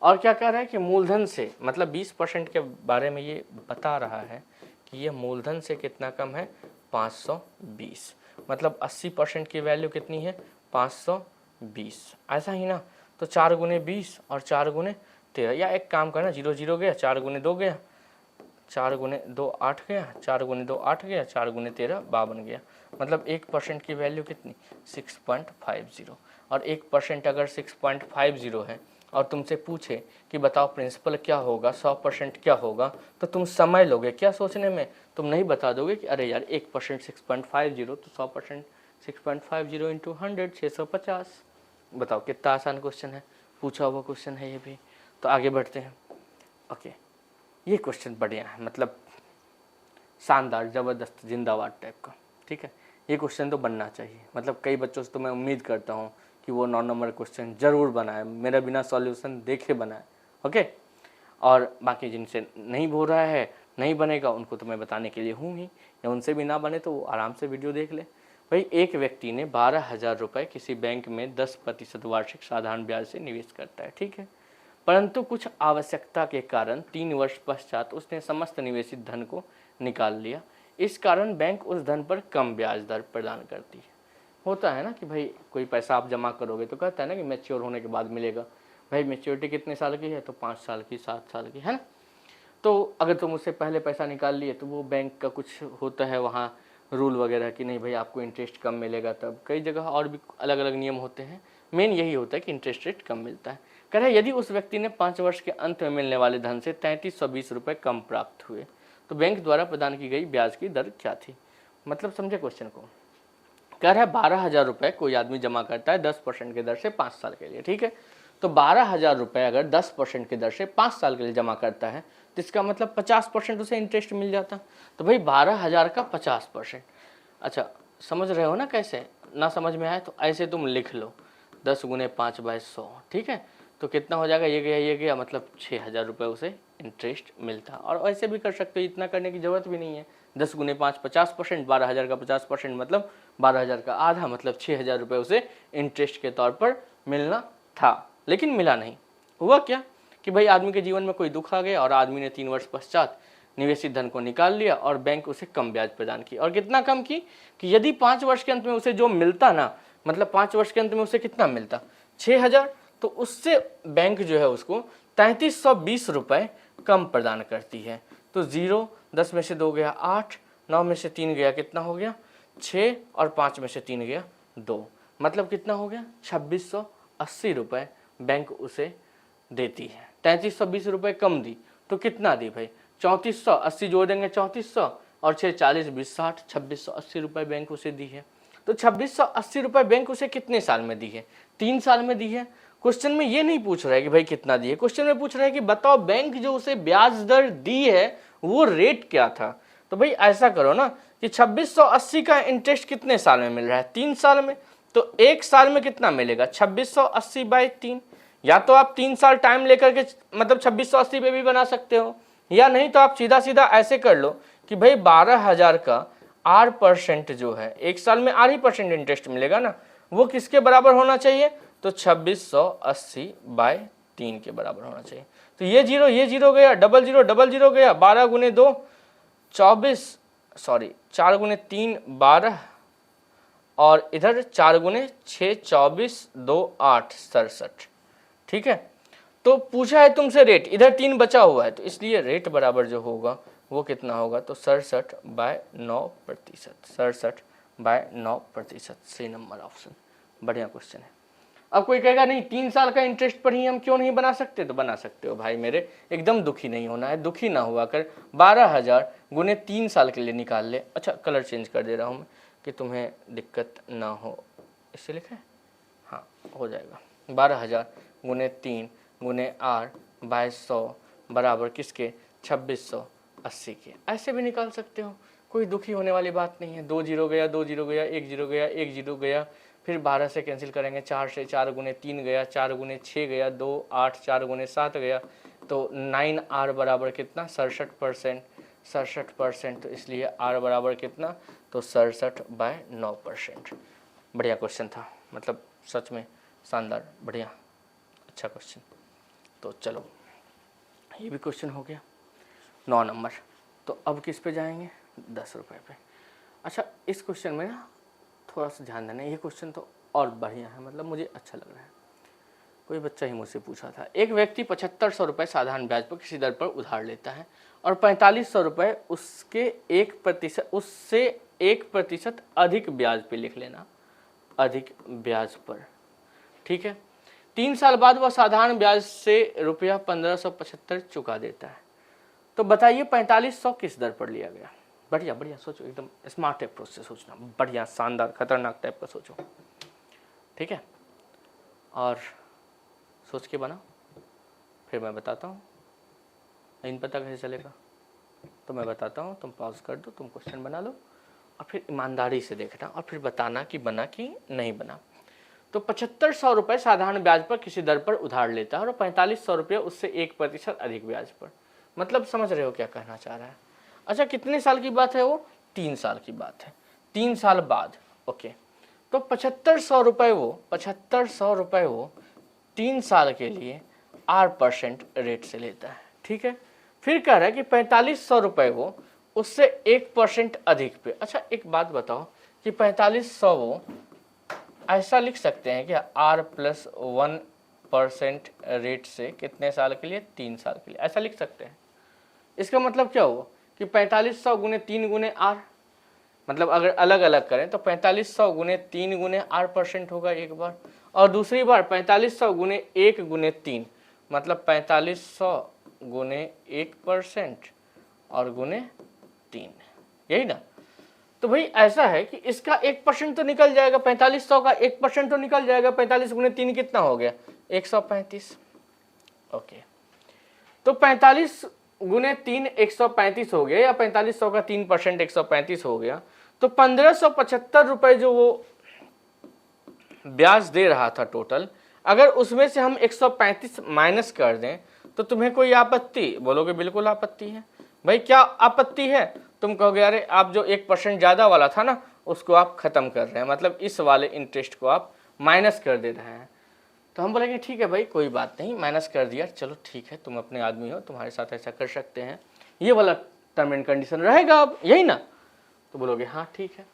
और क्या कह रहा है कि मूलधन से, मतलब 20% के बारे में ये बता रहा है कि ये मूलधन से कितना कम है? 520। मतलब 80% की वैल्यू कितनी है? 520। ऐसा ही ना, तो 4 गुने 20 और 4 गुने 13, या एक काम करना, 0 0 गया, 4 गुने 2 गया, 4 गुने 2 8 गया, 4 गुने 2 8 गया, 4 गुने 13 52 गया। मतलब 1% की वैल्यू कितनी? 6.50। और 1% अगर 6.50 है और तुमसे पूछे कि बताओ प्रिंसिपल क्या होगा, 100% क्या होगा, तो तुम समय लोगे क्या सोचने में? तुम नहीं बता दोगे कि अरे यार 1% 6.50, तो 100% 6.50 इंटू 100 650। बताओ कितना आसान क्वेश्चन है, पूछा हुआ क्वेश्चन है ये भी। तो आगे बढ़ते हैं। ओके, ये क्वेश्चन बढ़िया है, मतलब शानदार, ज़बरदस्त, जिंदाबाद टाइप का। ठीक है, ये क्वेश्चन तो बनना चाहिए, मतलब कई बच्चों से तो मैं उम्मीद करता हूँ कि वो 9 नंबर क्वेश्चन ज़रूर बनाए, मेरा बिना सॉल्यूशन देखे बनाए। ओके, और बाकी जिनसे नहीं हो रहा है, नहीं बनेगा, उनको तो मैं बताने के लिए हूँ ही, या उनसे भी ना बने तो वो आराम से वीडियो देख ले। भाई, एक व्यक्ति ने 12,000 रुपये किसी बैंक में 10% वार्षिक साधारण ब्याज से निवेश करता है। ठीक है, परंतु कुछ आवश्यकता के कारण 3 वर्ष पश्चात उसने समस्त निवेशित धन को निकाल लिया। इस कारण बैंक उस धन पर कम ब्याज दर प्रदान करती है। होता है ना कि भाई कोई पैसा आप जमा करोगे तो कहता है ना कि मैच्योर होने के बाद मिलेगा। भाई मैच्योरिटी कितने साल की है? तो 5 साल की, 7 साल की, है ना। तो अगर तुम उससे पहले पैसा निकाल लिए तो वो बैंक का कुछ होता है वहाँ रूल वगैरह कि नहीं भाई आपको इंटरेस्ट कम मिलेगा। तब कई जगह और भी अलग अलग नियम होते हैं, मेन यही होता है कि इंटरेस्ट रेट कम मिलता है। कह रहा है यदि उस व्यक्ति ने 5 वर्ष के अंत में मिलने वाले धन से 3320 रुपये कम प्राप्त हुए तो बैंक द्वारा प्रदान की गई ब्याज की दर क्या थी? मतलब समझे क्वेश्चन को। कह रहा है 12,000 रुपये कोई आदमी जमा करता है 10% की दर से 5 साल के लिए। ठीक है, तो 12,000 रुपये अगर 10% की दर से 5 साल के लिए जमा करता है तो इसका मतलब 50% उसे इंटरेस्ट मिल जाता। तो भाई 12,000 का 50%। अच्छा, समझ रहे हो ना कैसे? ना समझ में आए तो ऐसे तुम लिख लो, 10 गुने 5/100। ठीक है, तो कितना हो जाएगा? ये गया, मतलब 6,000 रुपये उसे इंटरेस्ट मिलता। और ऐसे भी कर सकते हो, इतना करने की ज़रूरत भी नहीं है। 10 गुने 5 50%, 12,000 का 50% मतलब 12,000 का आधा, मतलब 6,000 रुपये उसे इंटरेस्ट के तौर पर मिलना था, लेकिन मिला नहीं। हुआ क्या कि भाई आदमी के जीवन में कोई दुख आ गया और आदमी ने 3 वर्ष पश्चात निवेशित धन को निकाल लिया और बैंक उसे कम ब्याज प्रदान की। और कितना कम की कि यदि 5 वर्ष के अंत में उसे जो मिलता ना, मतलब 5 वर्ष के अंत में उसे कितना मिलता? 6,000, तो उससे बैंक जो है उसको 3320 रुपये कम प्रदान करती है। तो 0, 10 में से 2 गया 8, 9 में से 3 गया, कितना हो गया? 6, और 5 में से 3 गया 2, मतलब कितना हो गया? 2680 रुपये बैंक उसे देती है। 3320 रुपये कम दी तो कितना दी भाई? 3400, 80 जोड़ देंगे 3400, और 6 40 20 60, 2680 रुपये बैंक उसे दी है। तो 2680 रुपये बैंक उसे कितने साल में दी है? 3 साल में दी है। क्वेश्चन में ये नहीं पूछ रहा है कि भाई कितना दी है, क्वेश्चन में पूछ रहा है कि बताओ बैंक जो उसे ब्याज दर दी है वो रेट क्या था। तो भाई ऐसा करो ना कि 2680 का इंटरेस्ट कितने साल में मिल रहा है? 3 साल में। तो 1 साल में कितना मिलेगा? 2680/3। या तो आप 3 साल टाइम लेकर के मतलब 2680 पे भी बना सकते हो, या नहीं तो आप सीधा सीधा ऐसे कर लो कि भाई 12,000 का R% जो है 1 साल में R% इंटरेस्ट मिलेगा ना, वो किसके बराबर होना चाहिए? तो 2680/3 के बराबर होना चाहिए। तो ये जीरो गया, डबल जीरो गया, 12 गुने 2 24, सॉरी 4 गुने 3 12, और इधर 4 गुने 6 24, 2 8 67। ठीक है, तो पूछा है तुमसे रेट, इधर 3 बचा हुआ है तो इसलिए रेट बराबर जो होगा वो कितना होगा? तो 67/9%। 67/9%, सही नंबर ऑप्शन। बढ़िया क्वेश्चन है। अब कोई कहेगा नहीं 3 साल का इंटरेस्ट पर ही हम क्यों नहीं बना सकते? तो बना सकते हो भाई मेरे, एकदम दुखी नहीं होना है, दुखी ना हुआ कर। 12,000 गुने 3 साल के लिए निकाल ले। अच्छा, कलर चेंज कर दे रहा हूँ मैं कि तुम्हें दिक्कत ना हो, इससे लिखा है, हाँ हो जाएगा। 12,000 गुने 3 गुने R/100 बराबर किसके? 2680 के। ऐसे भी निकाल सकते हो, कोई दुखी होने वाली बात नहीं है। 2 जीरो गया, 2 जीरो गया, 1 जीरो गया, 1 जीरो गया, फिर 12 से कैंसिल करेंगे, 4 से 4 गुने 3 गया, 4 गुने 6 गया, 2 8, 4 गुने 7 गया, तो 9R बराबर कितना 67%, 67%, तो इसलिए R बराबर कितना, तो 67/9%। बढ़िया क्वेश्चन था, मतलब सच में शानदार, बढ़िया, अच्छा क्वेश्चन। तो चलो ये भी क्वेश्चन हो गया 9 नंबर। तो अब किस पे जाएंगे, 10 रुपये पे। अच्छा, इस क्वेश्चन में ना थोड़ा सा ध्यान देना, ये क्वेश्चन तो और बढ़िया है, मतलब मुझे अच्छा लग रहा है। कोई बच्चा ही मुझसे पूछा था, एक व्यक्ति 7500 रुपये साधारण ब्याज पर किसी दर पर उधार लेता है और 4500 रुपये उससे 1% अधिक ब्याज पे लिख लेना, अधिक ब्याज पर, ठीक है। 3 साल बाद वह साधारण ब्याज से रुपया 1575 चुका देता है, तो बताइए 4500 किस दर पर लिया गया। बढ़िया बढ़िया सोचो, एकदम स्मार्ट अप्रोच से सोचना, बढ़िया शानदार खतरनाक टाइप का सोचो, ठीक है। और सोच के बनाओ, फिर मैं बताता हूँ। नहीं पता कैसे चलेगा तो मैं बताता हूँ, तुम पॉज कर दो, तुम क्वेश्चन बना लो और फिर ईमानदारी से देखना और फिर बताना कि बना कि नहीं बना। तो 7500 रुपये साधारण ब्याज पर किसी दर पर उधार लेता है और 4500 रुपये उससे 1% अधिक ब्याज पर, मतलब समझ रहे हो क्या कहना चाह रहा है। अच्छा, कितने साल की बात है वो, 3 साल की बात है, 3 साल बाद, ओके। तो 7500 रुपये वो 3 साल के लिए 8% रेट से लेता है, ठीक है। फिर कह रहा है कि 4500 रुपये वो उससे 1% अधिक पे। अच्छा एक बात बताओ कि 4500 वो ऐसा लिख सकते हैं कि R+1% रेट से कितने साल के लिए, 3 साल के लिए, ऐसा लिख सकते हैं। इसका मतलब क्या हुआ कि 4500 गुने 3 गुने R, मतलब अगर अलग अलग करें तो 4500 गुने 3 गुने R% होगा एक बार, और दूसरी बार 4500 गुने 1 गुने 3, मतलब 4500 गुने 1% और गुने 3, यही ना। तो भाई ऐसा है कि इसका 1% तो निकल जाएगा, 4500 का 1% तो निकल जाएगा, 45 गुने 3 कितना हो गया, 135, ओके। तो 45 गुने 3 135 हो गया, या 4500 का 3% 135 हो गया, तो 1575 रुपये जो वो ब्याज दे रहा था टोटल, अगर उसमें से हम 135 माइनस कर दें तो तुम्हें कोई आपत्ति, बोलोगे बिल्कुल आपत्ति है। भाई क्या आपत्ति है, तुम कहोगे अरे आप जो 1% ज़्यादा वाला था ना उसको आप ख़त्म कर रहे हैं, मतलब इस वाले इंटरेस्ट को आप माइनस कर दे रहे हैं। तो हम बोलेंगे ठीक है भाई कोई बात नहीं, माइनस कर दिया, चलो ठीक है, तुम अपने आदमी हो, तुम्हारे साथ ऐसा कर सकते हैं, ये वाला टर्म एंड कंडीशन रहेगा अब, यही ना। तो बोलोगे हाँ ठीक है।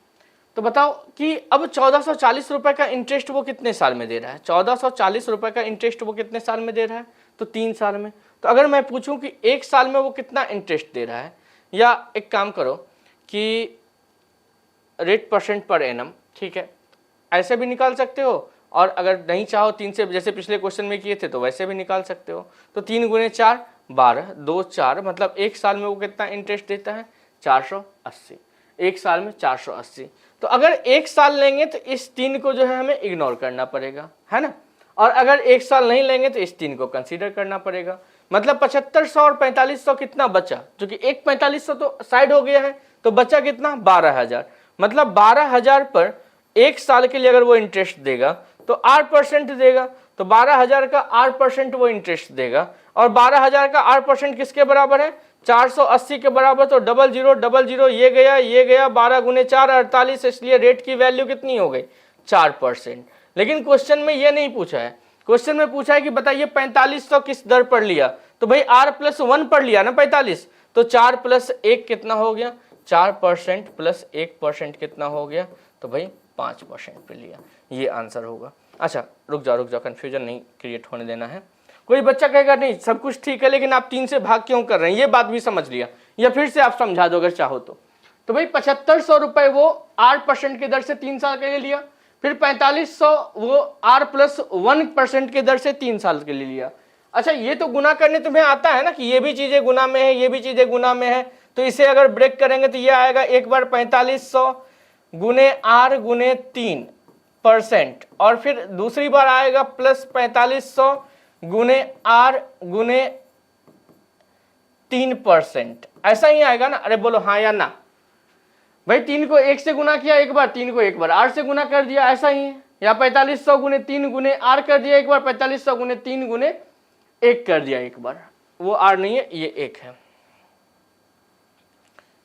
तो बताओ कि अब 1440 रुपये का इंटरेस्ट वो कितने साल में दे रहा है, 1440 रुपये का इंटरेस्ट वो कितने साल में दे रहा है, तो 3 साल में। तो अगर मैं पूछूं कि 1 साल में वो कितना इंटरेस्ट दे रहा है, या एक काम करो कि रेट % पर एनम, ठीक है, ऐसे भी निकाल सकते हो, और अगर नहीं चाहो 3 से, जैसे पिछले क्वेश्चन में किए थे, तो वैसे भी निकाल सकते हो। तो 3 गुने 4 12, 2 4, मतलब 1 साल में वो कितना इंटरेस्ट देता है, 480, 1 साल में 480। तो अगर 1 साल लेंगे तो इस 3 को जो है हमें इग्नोर करना पड़ेगा, है ना, और अगर 1 साल नहीं लेंगे तो इस 3 को कंसीडर करना पड़ेगा। मतलब 7500 और 4500 कितना बचा, जो कि एक 4500 तो साइड हो गया है, तो बचा कितना 12000, मतलब 12000 पर 1 साल के लिए अगर वो इंटरेस्ट देगा तो 8% देगा, तो 12000 का 8% वो इंटरेस्ट देगा, और 12000 का 8% किसके बराबर है, 480 के बराबर। तो 0000 ये गया 12 गुने 4 48, इसलिए रेट की वैल्यू कितनी हो गई 4%। लेकिन क्वेश्चन में ये नहीं पूछा है, क्वेश्चन में पूछा है कि बताइए 4500 किस दर पर लिया, तो भाई R+1 पर लिया ना 45, तो 4 + 1 कितना हो गया, 4% + 1% कितना हो गया, तो भाई 5% पे लिया, ये आंसर होगा। अच्छा रुक जाओ कंफ्यूजन नहीं क्रिएट होने देना है। कोई बच्चा कहेगा नहीं सब कुछ ठीक है लेकिन आप 3 से भाग क्यों कर रहे हैं, ये बात भी समझ लिया, या फिर से आप समझा दो अगर चाहो तो। तो भाई 7500 रुपये वो 8% की दर से 3 साल के लिए लिया, फिर 4500 वो R+1% की दर से 3 साल के लिए लिया। अच्छा ये तो गुना करने तुम्हें आता है ना कि ये भी चीजें गुना में है, ये भी चीजें गुना में है, तो इसे अगर ब्रेक करेंगे तो ये आएगा एक बार 4500 गुने R गुने 3%, और फिर दूसरी बार आएगा प्लस 4500 गुने R गुने 3%, ऐसा ही आएगा ना। अरे बोलो हाँ या ना भाई, 3 को 1 से गुना किया एक बार, 3 को एक बार R से गुना कर दिया, ऐसा ही है। या 4500 गुने 3 गुने आर कर दिया एक बार, 4500 गुने 3 गुने 1 कर दिया एक बार। वो आर नहीं है, ये 1 है,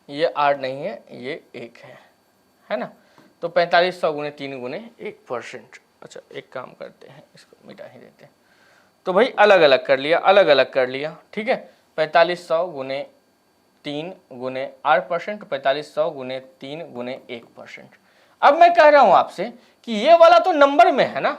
ये आर नहीं है, ये 1 है ना। तो 4500 गुने 3 गुने 1%। अच्छा एक काम करते हैं, इसको मिटा ही देते हैं। तो भाई अलग अलग कर लिया, अलग अलग कर लिया, ठीक है। 4500 गुने 3 गुने 8%, 4500 गुने 3 गुने 1%। अब मैं कह रहा हूं आपसे कि ये वाला तो नंबर में है ना,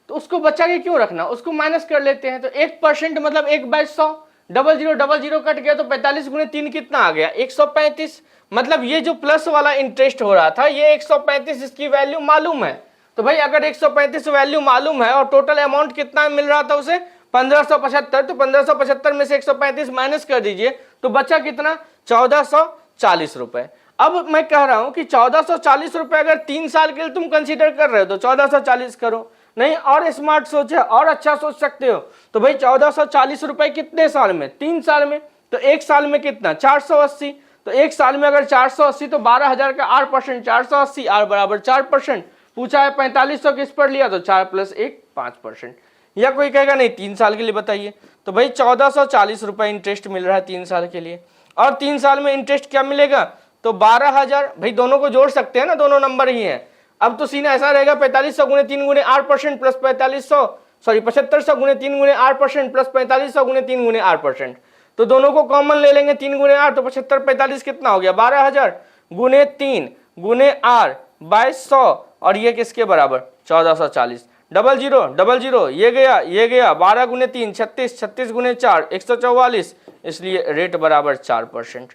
तो उसको बचा के क्यों रखना, उसको माइनस कर लेते हैं। तो 1% मतलब 1/100, 0000 कट गया तो 45 गुने 3 कितना आ गया, 135। मतलब ये जो प्लस वाला इंटरेस्ट हो रहा था ये 135, इसकी वैल्यू मालूम है। तो भाई अगर 135 वैल्यू मालूम है और टोटल अमाउंट कितना मिल रहा था उसे 1575, तो 1575 में से 135 माइनस कर दीजिए तो बचा कितना, 1440 रुपए। अब मैं कह रहा हूं कि 1440 रुपए अगर 3 साल के लिए तुम कंसीडर कर रहे हो तो 1440 करो, नहीं और स्मार्ट सोच है और अच्छा सोच सकते हो। तो भाई 1440 रुपए कितने साल में, 3 साल में। तो एक साल में कितना, 480। तो एक साल में अगर 480 तो 12,000 का 8%, 480 आर बराबर 4%। पूछा है 4500 किस पर लिया, तो 4 + 1 5%। या कोई कहेगा नहीं 3 साल के लिए बताइए, तो भाई 1440 रुपए इंटरेस्ट मिल रहा है 3 साल के लिए। और 3 साल में इंटरेस्ट क्या मिलेगा, तो 12,000। भाई दोनों को जोड़ सकते हैं ना, दोनों नंबर ही है। अब तो सीन ऐसा रहेगा 4500 गुने 3 गुने 8% प्लस 7500 गुने 3 गुने 8% प्लस 4500 गुने 3 गुने 8%। तो दोनों को कॉमन ले लेंगे, 3 गुने 8 तो 75 45 कितना हो गया, 12,000 गुने 3 गुने r बाय 100, और ये किसके बराबर 1440। 0000 ये गया 12 गुने 3 36, 36 गुने 4 144, इसलिए रेट बराबर 4%।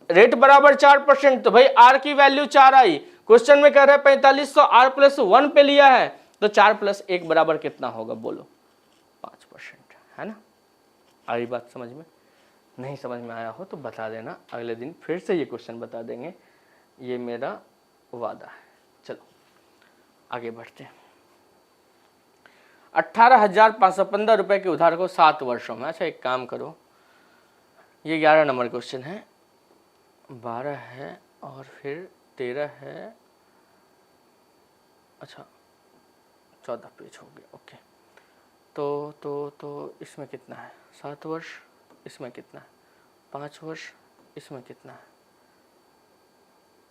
रेट बराबर 4%। तो भाई आर की वैल्यू 4 आई। क्वेश्चन में कह रहा है 4500 आर प्लस 1 पे लिया है, तो 4 + 1 बराबर कितना होगा बोलो, 5%, है ना। आई बात समझ में, नहीं समझ में आया हो तो बता देना, अगले दिन फिर से ये क्वेश्चन बता देंगे, ये मेरा वादा है। चलो आगे बढ़ते हैं। 18,515 रुपए के उधार को 7 वर्षों में, अच्छा एक काम करो, ये 11 नंबर क्वेश्चन है, 12 है और फिर 13 है, अच्छा 14 पेज हो गया, ओके। तो इसमें कितना है, 7 वर्ष, इसमें कितना है 5 वर्ष, इसमें कितना है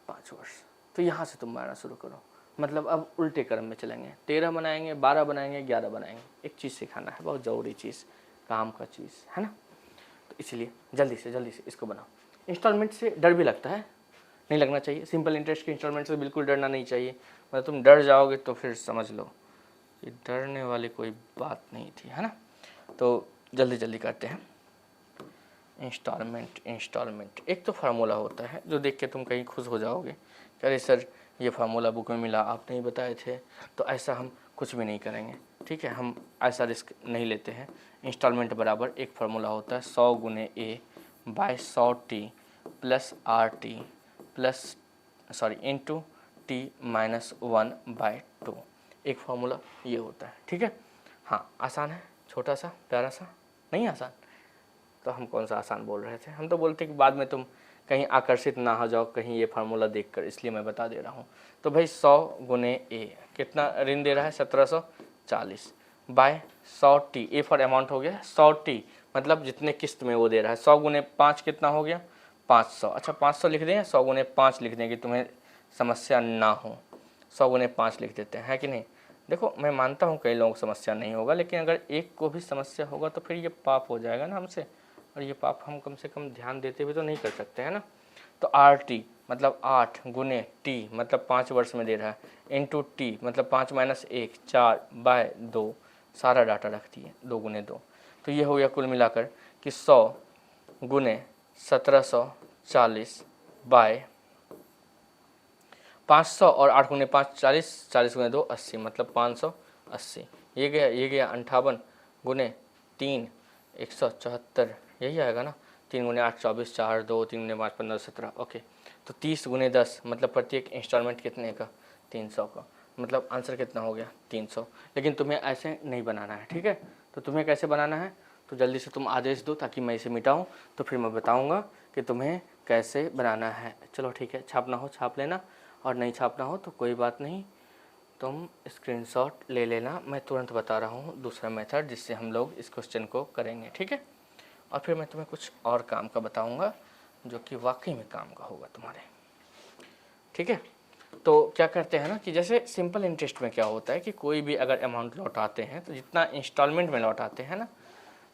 5 वर्ष। तो यहाँ से तुम बनाना शुरू करो, मतलब अब उल्टे क्रम में चलेंगे, 13 बनाएंगे, 12 बनाएंगे, 11 बनाएंगे। एक चीज़ सिखाना है, बहुत ज़रूरी चीज़, काम का चीज़ है ना, तो इसलिए जल्दी से इसको बनाओ। इंस्टॉलमेंट से डर भी लगता है, नहीं लगना चाहिए। सिंपल इंटरेस्ट के इंस्टॉलमेंट से बिल्कुल डरना नहीं चाहिए, मतलब तुम डर जाओगे तो फिर समझ लो कि डरने वाली कोई बात नहीं थी, है ना। तो जल्दी करते हैं। इंस्टॉलमेंट एक तो फार्मूला होता है जो देख के तुम कहीं खुश हो जाओगे, अरे सर ये फार्मूला बुक में मिला, आप नहीं बताए थे, तो ऐसा हम कुछ भी नहीं करेंगे, ठीक है, हम ऐसा रिस्क नहीं लेते हैं। इंस्टॉलमेंट बराबर एक फार्मूला होता है 100 गुने A by 100T plus RT plus into T minus 1/2। एक फार्मूला ये होता है, ठीक है। हाँ आसान है, छोटा सा प्यारा सा, नहीं आसान तो हम कौन सा आसान बोल रहे थे, हम तो बोलते कि बाद में तुम कहीं आकर्षित ना हो जाओ कहीं ये फार्मूला देखकर, इसलिए मैं बता दे रहा हूँ। तो भाई 100 गुने A कितना ऋण दे रहा है 1740 bye 100T, A for amount हो गया 100T, मतलब जितने किस्त में वो दे रहा है। 100 गुने 5 कितना हो गया 500, अच्छा 500 लिख दें, 100 गुने 5 लिख दें कि तुम्हें समस्या ना हो, 100 गुने 5 लिख देते हैं, है कि नहीं। देखो मैं मानता हूँ कई लोगों को समस्या नहीं होगा, लेकिन अगर एक को भी समस्या होगा तो फिर ये पाप हो जाएगा ना हमसे, और ये पाप हम कम से कम ध्यान देते हुए तो नहीं कर सकते, है ना। तो RT मतलब 8 गुने T मतलब 5 वर्ष में दे रहा है, इंटू T मतलब 5 - 1 4/2, सारा डाटा रख दिए 2 गुने 2। तो ये हो गया कुल मिलाकर कि 100 गुने 1740 बाय 500 और 8 गुने 5 40, 40 गुने 2 80, मतलब 580। ये गया 58 गुने 3 174, यही आएगा ना। 3 गुने 8 24, 4 2, 3 गुने 5 15 17, ओके। तो 30 गुने 10 मतलब प्रत्येक इंस्टॉलमेंट कितने का 300 का, मतलब आंसर कितना हो गया 300। लेकिन तुम्हें ऐसे नहीं बनाना है, ठीक है। तो तुम्हें कैसे बनाना है, तो जल्दी से तुम आदेश दो ताकि मैं इसे मिटाऊं, तो फिर मैं बताऊंगा कि तुम्हें कैसे बनाना है। चलो ठीक है, छापना हो छाप लेना, और नहीं छापना हो तो कोई बात नहीं। तुम स्क्रीनशॉट ले लेना, मैं तुरंत बता रहा हूँ दूसरा मेथड जिससे हम लोग इस क्वेश्चन को करेंगे, ठीक है। और फिर मैं तुम्हें कुछ और काम का बताऊँगा जो कि वाकई में काम का होगा तुम्हारे, ठीक है। तो क्या करते हैं ना कि जैसे सिंपल इंटरेस्ट में क्या होता है कि कोई भी अगर अमाउंट लौटाते हैं तो जितना इंस्टॉलमेंट में लौटाते हैं ना,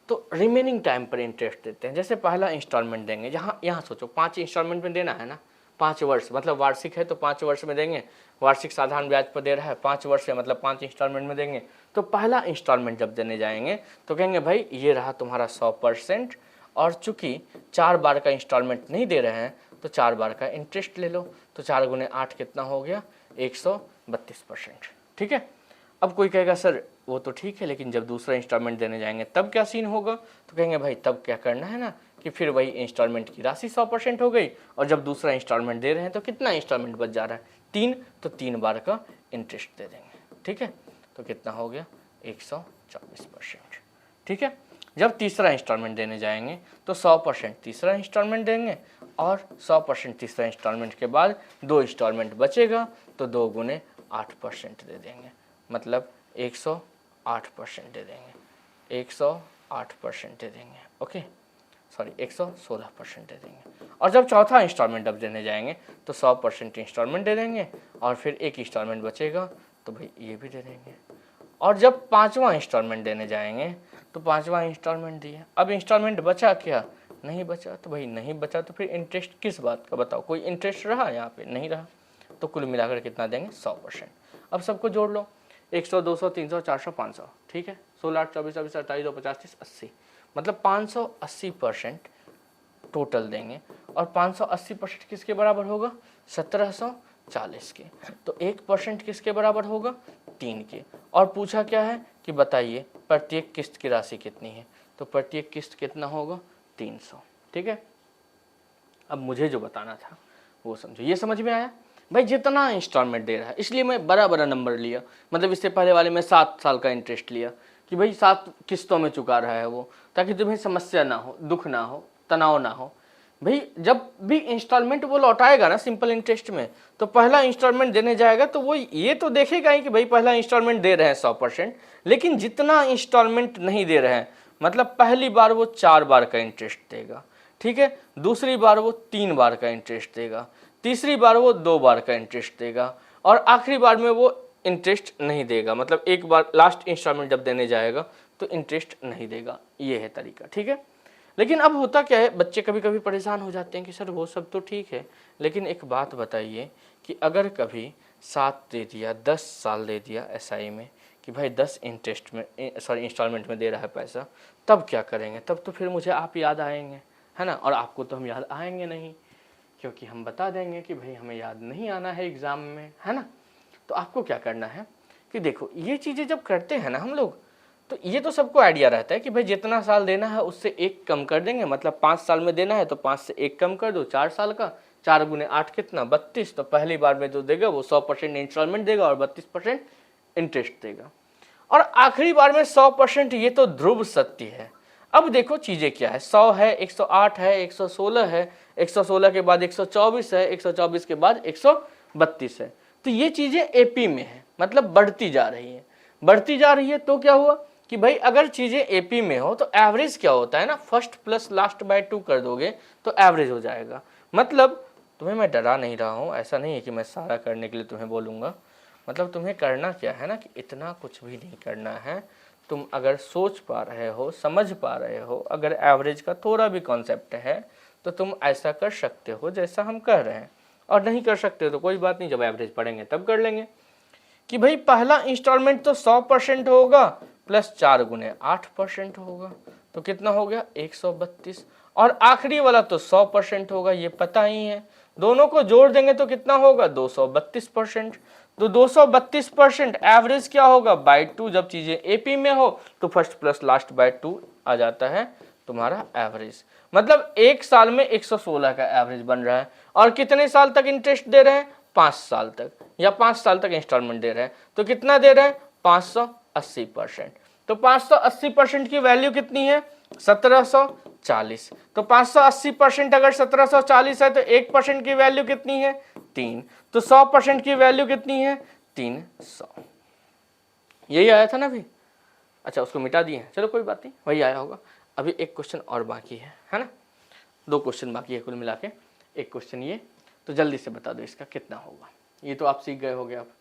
तो रिमेनिंग टाइम पर इंटरेस्ट देते हैं। जैसे पहला इंस्टॉलमेंट देंगे, यहाँ सोचो 5 इंस्टॉलमेंट में देना है ना, 5 वर्ष मतलब वार्षिक है तो 5 वर्ष में देंगे, वार्षिक साधारण ब्याज पर दे रहा है 5 वर्ष है मतलब 5 इंस्टॉलमेंट में देंगे। तो पहला इंस्टॉलमेंट जब देने जाएंगे तो कहेंगे भाई ये रहा तुम्हारा 100%, और चूंकि 4 बार का इंस्टॉलमेंट नहीं दे रहे हैं तो 4 बार का इंटरेस्ट ले लो। तो 4 गुने 8 कितना हो गया, 132%, ठीक है। अब कोई कहेगा सर वो तो ठीक है, लेकिन जब दूसरा इंस्टॉलमेंट देने जाएंगे तब क्या सीन होगा, तो कहेंगे भाई तब क्या करना है ना कि फिर वही इंस्टॉलमेंट की राशि 100% हो गई, और जब दूसरा इंस्टॉलमेंट दे रहे हैं तो कितना इंस्टॉलमेंट बच जा रहा है, 3, तो 3 बार का इंटरेस्ट दे देंगे, ठीक है। तो कितना हो गया, 124%, ठीक है। जब तीसरा इंस्टॉलमेंट देने जाएंगे तो 100% तीसरा इंस्टॉलमेंट देंगे, और 100% तीसरा इंस्टॉलमेंट के बाद 2 इंस्टॉलमेंट बचेगा तो 2 गुने 8% दे देंगे, मतलब 108% दे देंगे, 108% दे देंगे, ओके सॉरी 116% दे देंगे। और जब चौथा इंस्टॉलमेंट अब देने जाएंगे तो 100% इंस्टॉलमेंट दे देंगे, और फिर 1 इंस्टॉलमेंट बचेगा तो भाई ये भी दे देंगे। और जब 5वां इंस्टॉलमेंट देने जाएंगे तो 5वां इंस्टॉलमेंट दिए, अब इंस्टॉलमेंट बचा क्या, नहीं बचा, तो भाई नहीं बचा तो फिर इंटरेस्ट किस बात का बताओ, कोई इंटरेस्ट रहा यहाँ पे नहीं रहा, तो कुल मिलाकर कितना देंगे, 100%। अब सबको जोड़ लो, 100, 200, 300, 400, 500, ठीक है, 16, 8, 24, 24, 28, 2, 50, 30, 80, मतलब 580% टोटल देंगे। और 580% किसके बराबर होगा, 1740 के। तो 1% किसके बराबर होगा, 3 के। और पूछा क्या है कि बताइए प्रत्येक किस्त की राशि कितनी है, तो प्रत्येक किस्त कितना होगा, 300, ठीक है। अब मुझे जो बताना था वो समझो, ये समझ में आया भाई, जितना इंस्टॉलमेंट दे रहा है, इसलिए मैं बड़ा बड़ा नंबर लिया, मतलब इससे पहले वाले में 7 साल का इंटरेस्ट लिया कि भाई 7 किस्तों में चुका रहा है वो, ताकि तुम्हें समस्या ना हो, दुख ना हो, तनाव ना हो। भाई जब भी इंस्टॉलमेंट वो लौटाएगा ना सिंपल इंटरेस्ट में, तो पहला इंस्टॉलमेंट देने जाएगा तो वो ये तो देखेगा ही कि भाई पहला इंस्टॉलमेंट दे रहे हैं 100%, लेकिन जितना इंस्टॉलमेंट नहीं दे रहे हैं, मतलब पहली बार वो 4 बार का इंटरेस्ट देगा, ठीक है, दूसरी बार वो 3 बार का इंटरेस्ट देगा, तीसरी बार वो 2 बार का इंटरेस्ट देगा, और आखिरी बार में वो इंटरेस्ट नहीं देगा, मतलब एक बार लास्ट इंस्टॉलमेंट जब देने जाएगा तो इंटरेस्ट नहीं देगा। ये है तरीका, ठीक है। लेकिन अब होता क्या है, बच्चे कभी कभी परेशान हो जाते हैं कि सर वो सब तो ठीक है, लेकिन एक बात बताइए कि अगर कभी 7 दे दिया, 10 साल दे दिया एसआई में कि भाई 10 इंटरेस्ट में सॉरी इंस्टॉलमेंट में दे रहा है पैसा, तब क्या करेंगे, तब तो फिर मुझे आप याद आएंगे, है ना, और आपको तो हम याद आएंगे नहीं, क्योंकि हम बता देंगे कि भाई हमें याद नहीं आना है एग्ज़ाम में, है ना। तो आपको क्या करना है कि देखो ये चीज़ें जब करते हैं ना हम लोग, तो ये तो सबको आइडिया रहता है कि भाई जितना साल देना है उससे 1 कम कर देंगे, मतलब 5 साल में देना है तो 5 से 1 कम कर दो, 4 साल का, 4 गुने 8 कितना, 32, तो पहली बार में जो देगा वो 100% इंस्टॉलमेंट देगा और 32% इंटरेस्ट देगा, और आखिरी बार में 100%। ये तो ध्रुव सत्य है। अब देखो चीज़ें क्या है, 100 है, 108 है, 116 है, 116 के बाद 124 है, 124 के बाद 132 है, तो ये चीज़ें एपी में है, मतलब बढ़ती जा रही है, बढ़ती जा रही है। तो क्या हुआ कि भाई अगर चीज़ें एपी में हो तो एवरेज क्या होता है ना, फर्स्ट प्लस लास्ट बाय 2 कर दोगे तो एवरेज हो जाएगा। मतलब तुम्हें मैं डरा नहीं रहा हूँ, ऐसा नहीं है कि मैं सारा करने के लिए तुम्हें बोलूँगा, मतलब तुम्हें करना क्या है ना कि इतना कुछ भी नहीं करना है। तुम अगर सोच पा रहे हो, समझ पा रहे हो, अगर एवरेज का थोड़ा भी कॉन्सेप्ट है तो तुम ऐसा कर सकते हो जैसा हम कह रहे हैं, और नहीं कर सकते हो तो कोई बात नहीं, जब एवरेज पढ़ेंगे तब कर लेंगे कि भाई पहला इंस्टॉलमेंट तो 100% होगा प्लस 4 गुने 8% होगा, तो कितना हो गया 132, और आखिरी वाला तो 100% होगा, ये पता ही है। दोनों को जोड़ देंगे तो कितना होगा 232%, तो 232% एवरेज क्या होगा बाय 2। जब चीजें एपी में हो तो फर्स्ट प्लस लास्ट बाय 2 आ जाता है तुम्हारा एवरेज, मतलब 1 साल में 116 का एवरेज बन रहा है। और कितने साल तक इंटरेस्ट दे रहे हैं, 5 साल तक, या 5 साल तक इंस्टॉलमेंट दे रहे हैं, तो कितना दे रहे हैं 580%। तो 580% की वैल्यू कितनी है 1740, तो 580% अगर 1740 है तो 1% की वैल्यू कितनी है 3, तो 100% की वैल्यू कितनी है 300। यही आया था ना अभी? अच्छा, उसको मिटा दिए हैं, चलो कोई बात नहीं, वही आया होगा। अभी एक क्वेश्चन और बाकी है ना? 2 क्वेश्चन बाकी है कुल मिला के। एक क्वेश्चन ये, तो जल्दी से बता दो इसका कितना होगा। ये तो आप सीख गए होगे अब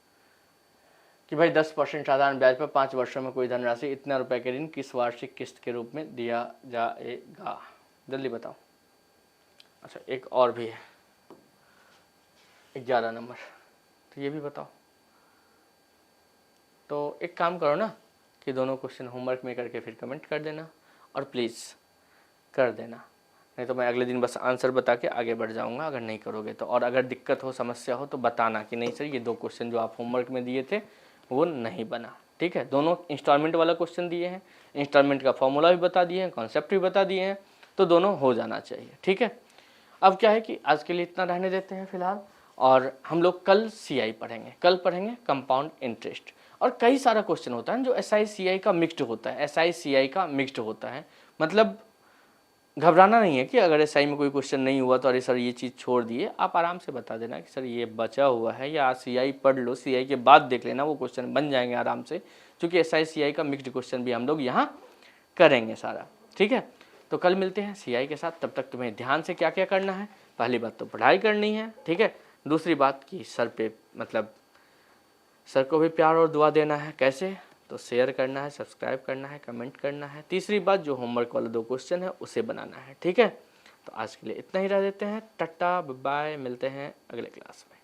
कि भाई 10% साधारण ब्याज पर 5 वर्षों में कोई धनराशि इतना रुपए के ऋण किस वार्षिक किस्त के रूप में दिया जाएगा। जल्दी बताओ। अच्छा, एक और भी है 11 नंबर, तो ये भी बताओ। तो एक काम करो ना कि दोनों क्वेश्चन होमवर्क में करके फिर कमेंट कर देना, और प्लीज़ कर देना, नहीं तो मैं अगले दिन बस आंसर बता के आगे बढ़ जाऊंगा अगर नहीं करोगे तो। और अगर दिक्कत हो, समस्या हो तो बताना कि नहीं सर ये 2 क्वेश्चन जो आप होमवर्क में दिए थे वो नहीं बना। ठीक है, दोनों इंस्टॉलमेंट वाला क्वेश्चन दिए हैं, इंस्टॉलमेंट का फॉर्मूला भी बता दिए हैं, कॉन्सेप्ट भी बता दिए हैं, तो दोनों हो जाना चाहिए। ठीक है, अब क्या है कि आज के लिए इतना रहने देते हैं फिलहाल, और हम लोग कल CI पढ़ेंगे। कल पढ़ेंगे कंपाउंड इंटरेस्ट, और कई सारा क्वेश्चन होता है जो SI CI का मिक्स्ड होता है, SI CI का मिक्स्ड होता है। मतलब घबराना नहीं है कि अगर SI में कोई क्वेश्चन नहीं हुआ तो अरे सर ये चीज़ छोड़ दिए, आप आराम से बता देना कि सर ये बचा हुआ है, या CI पढ़ लो, CI के बाद देख लेना, वो क्वेश्चन बन जाएंगे आराम से, क्योंकि SI CI का मिक्स्ड क्वेश्चन भी हम लोग यहाँ करेंगे सारा। ठीक है, तो कल मिलते हैं CI के साथ। तब तक तुम्हें ध्यान से क्या क्या करना है, पहली बात तो पढ़ाई करनी है। ठीक है, दूसरी बात कि सर पे मतलब सर को भी प्यार और दुआ देना है। कैसे? तो शेयर करना है, सब्सक्राइब करना है, कमेंट करना है। तीसरी बात, जो होमवर्क वाला 2 क्वेश्चन है उसे बनाना है। ठीक है, तो आज के लिए इतना ही रह देते हैं। टाटा बाय, मिलते हैं अगले क्लास में।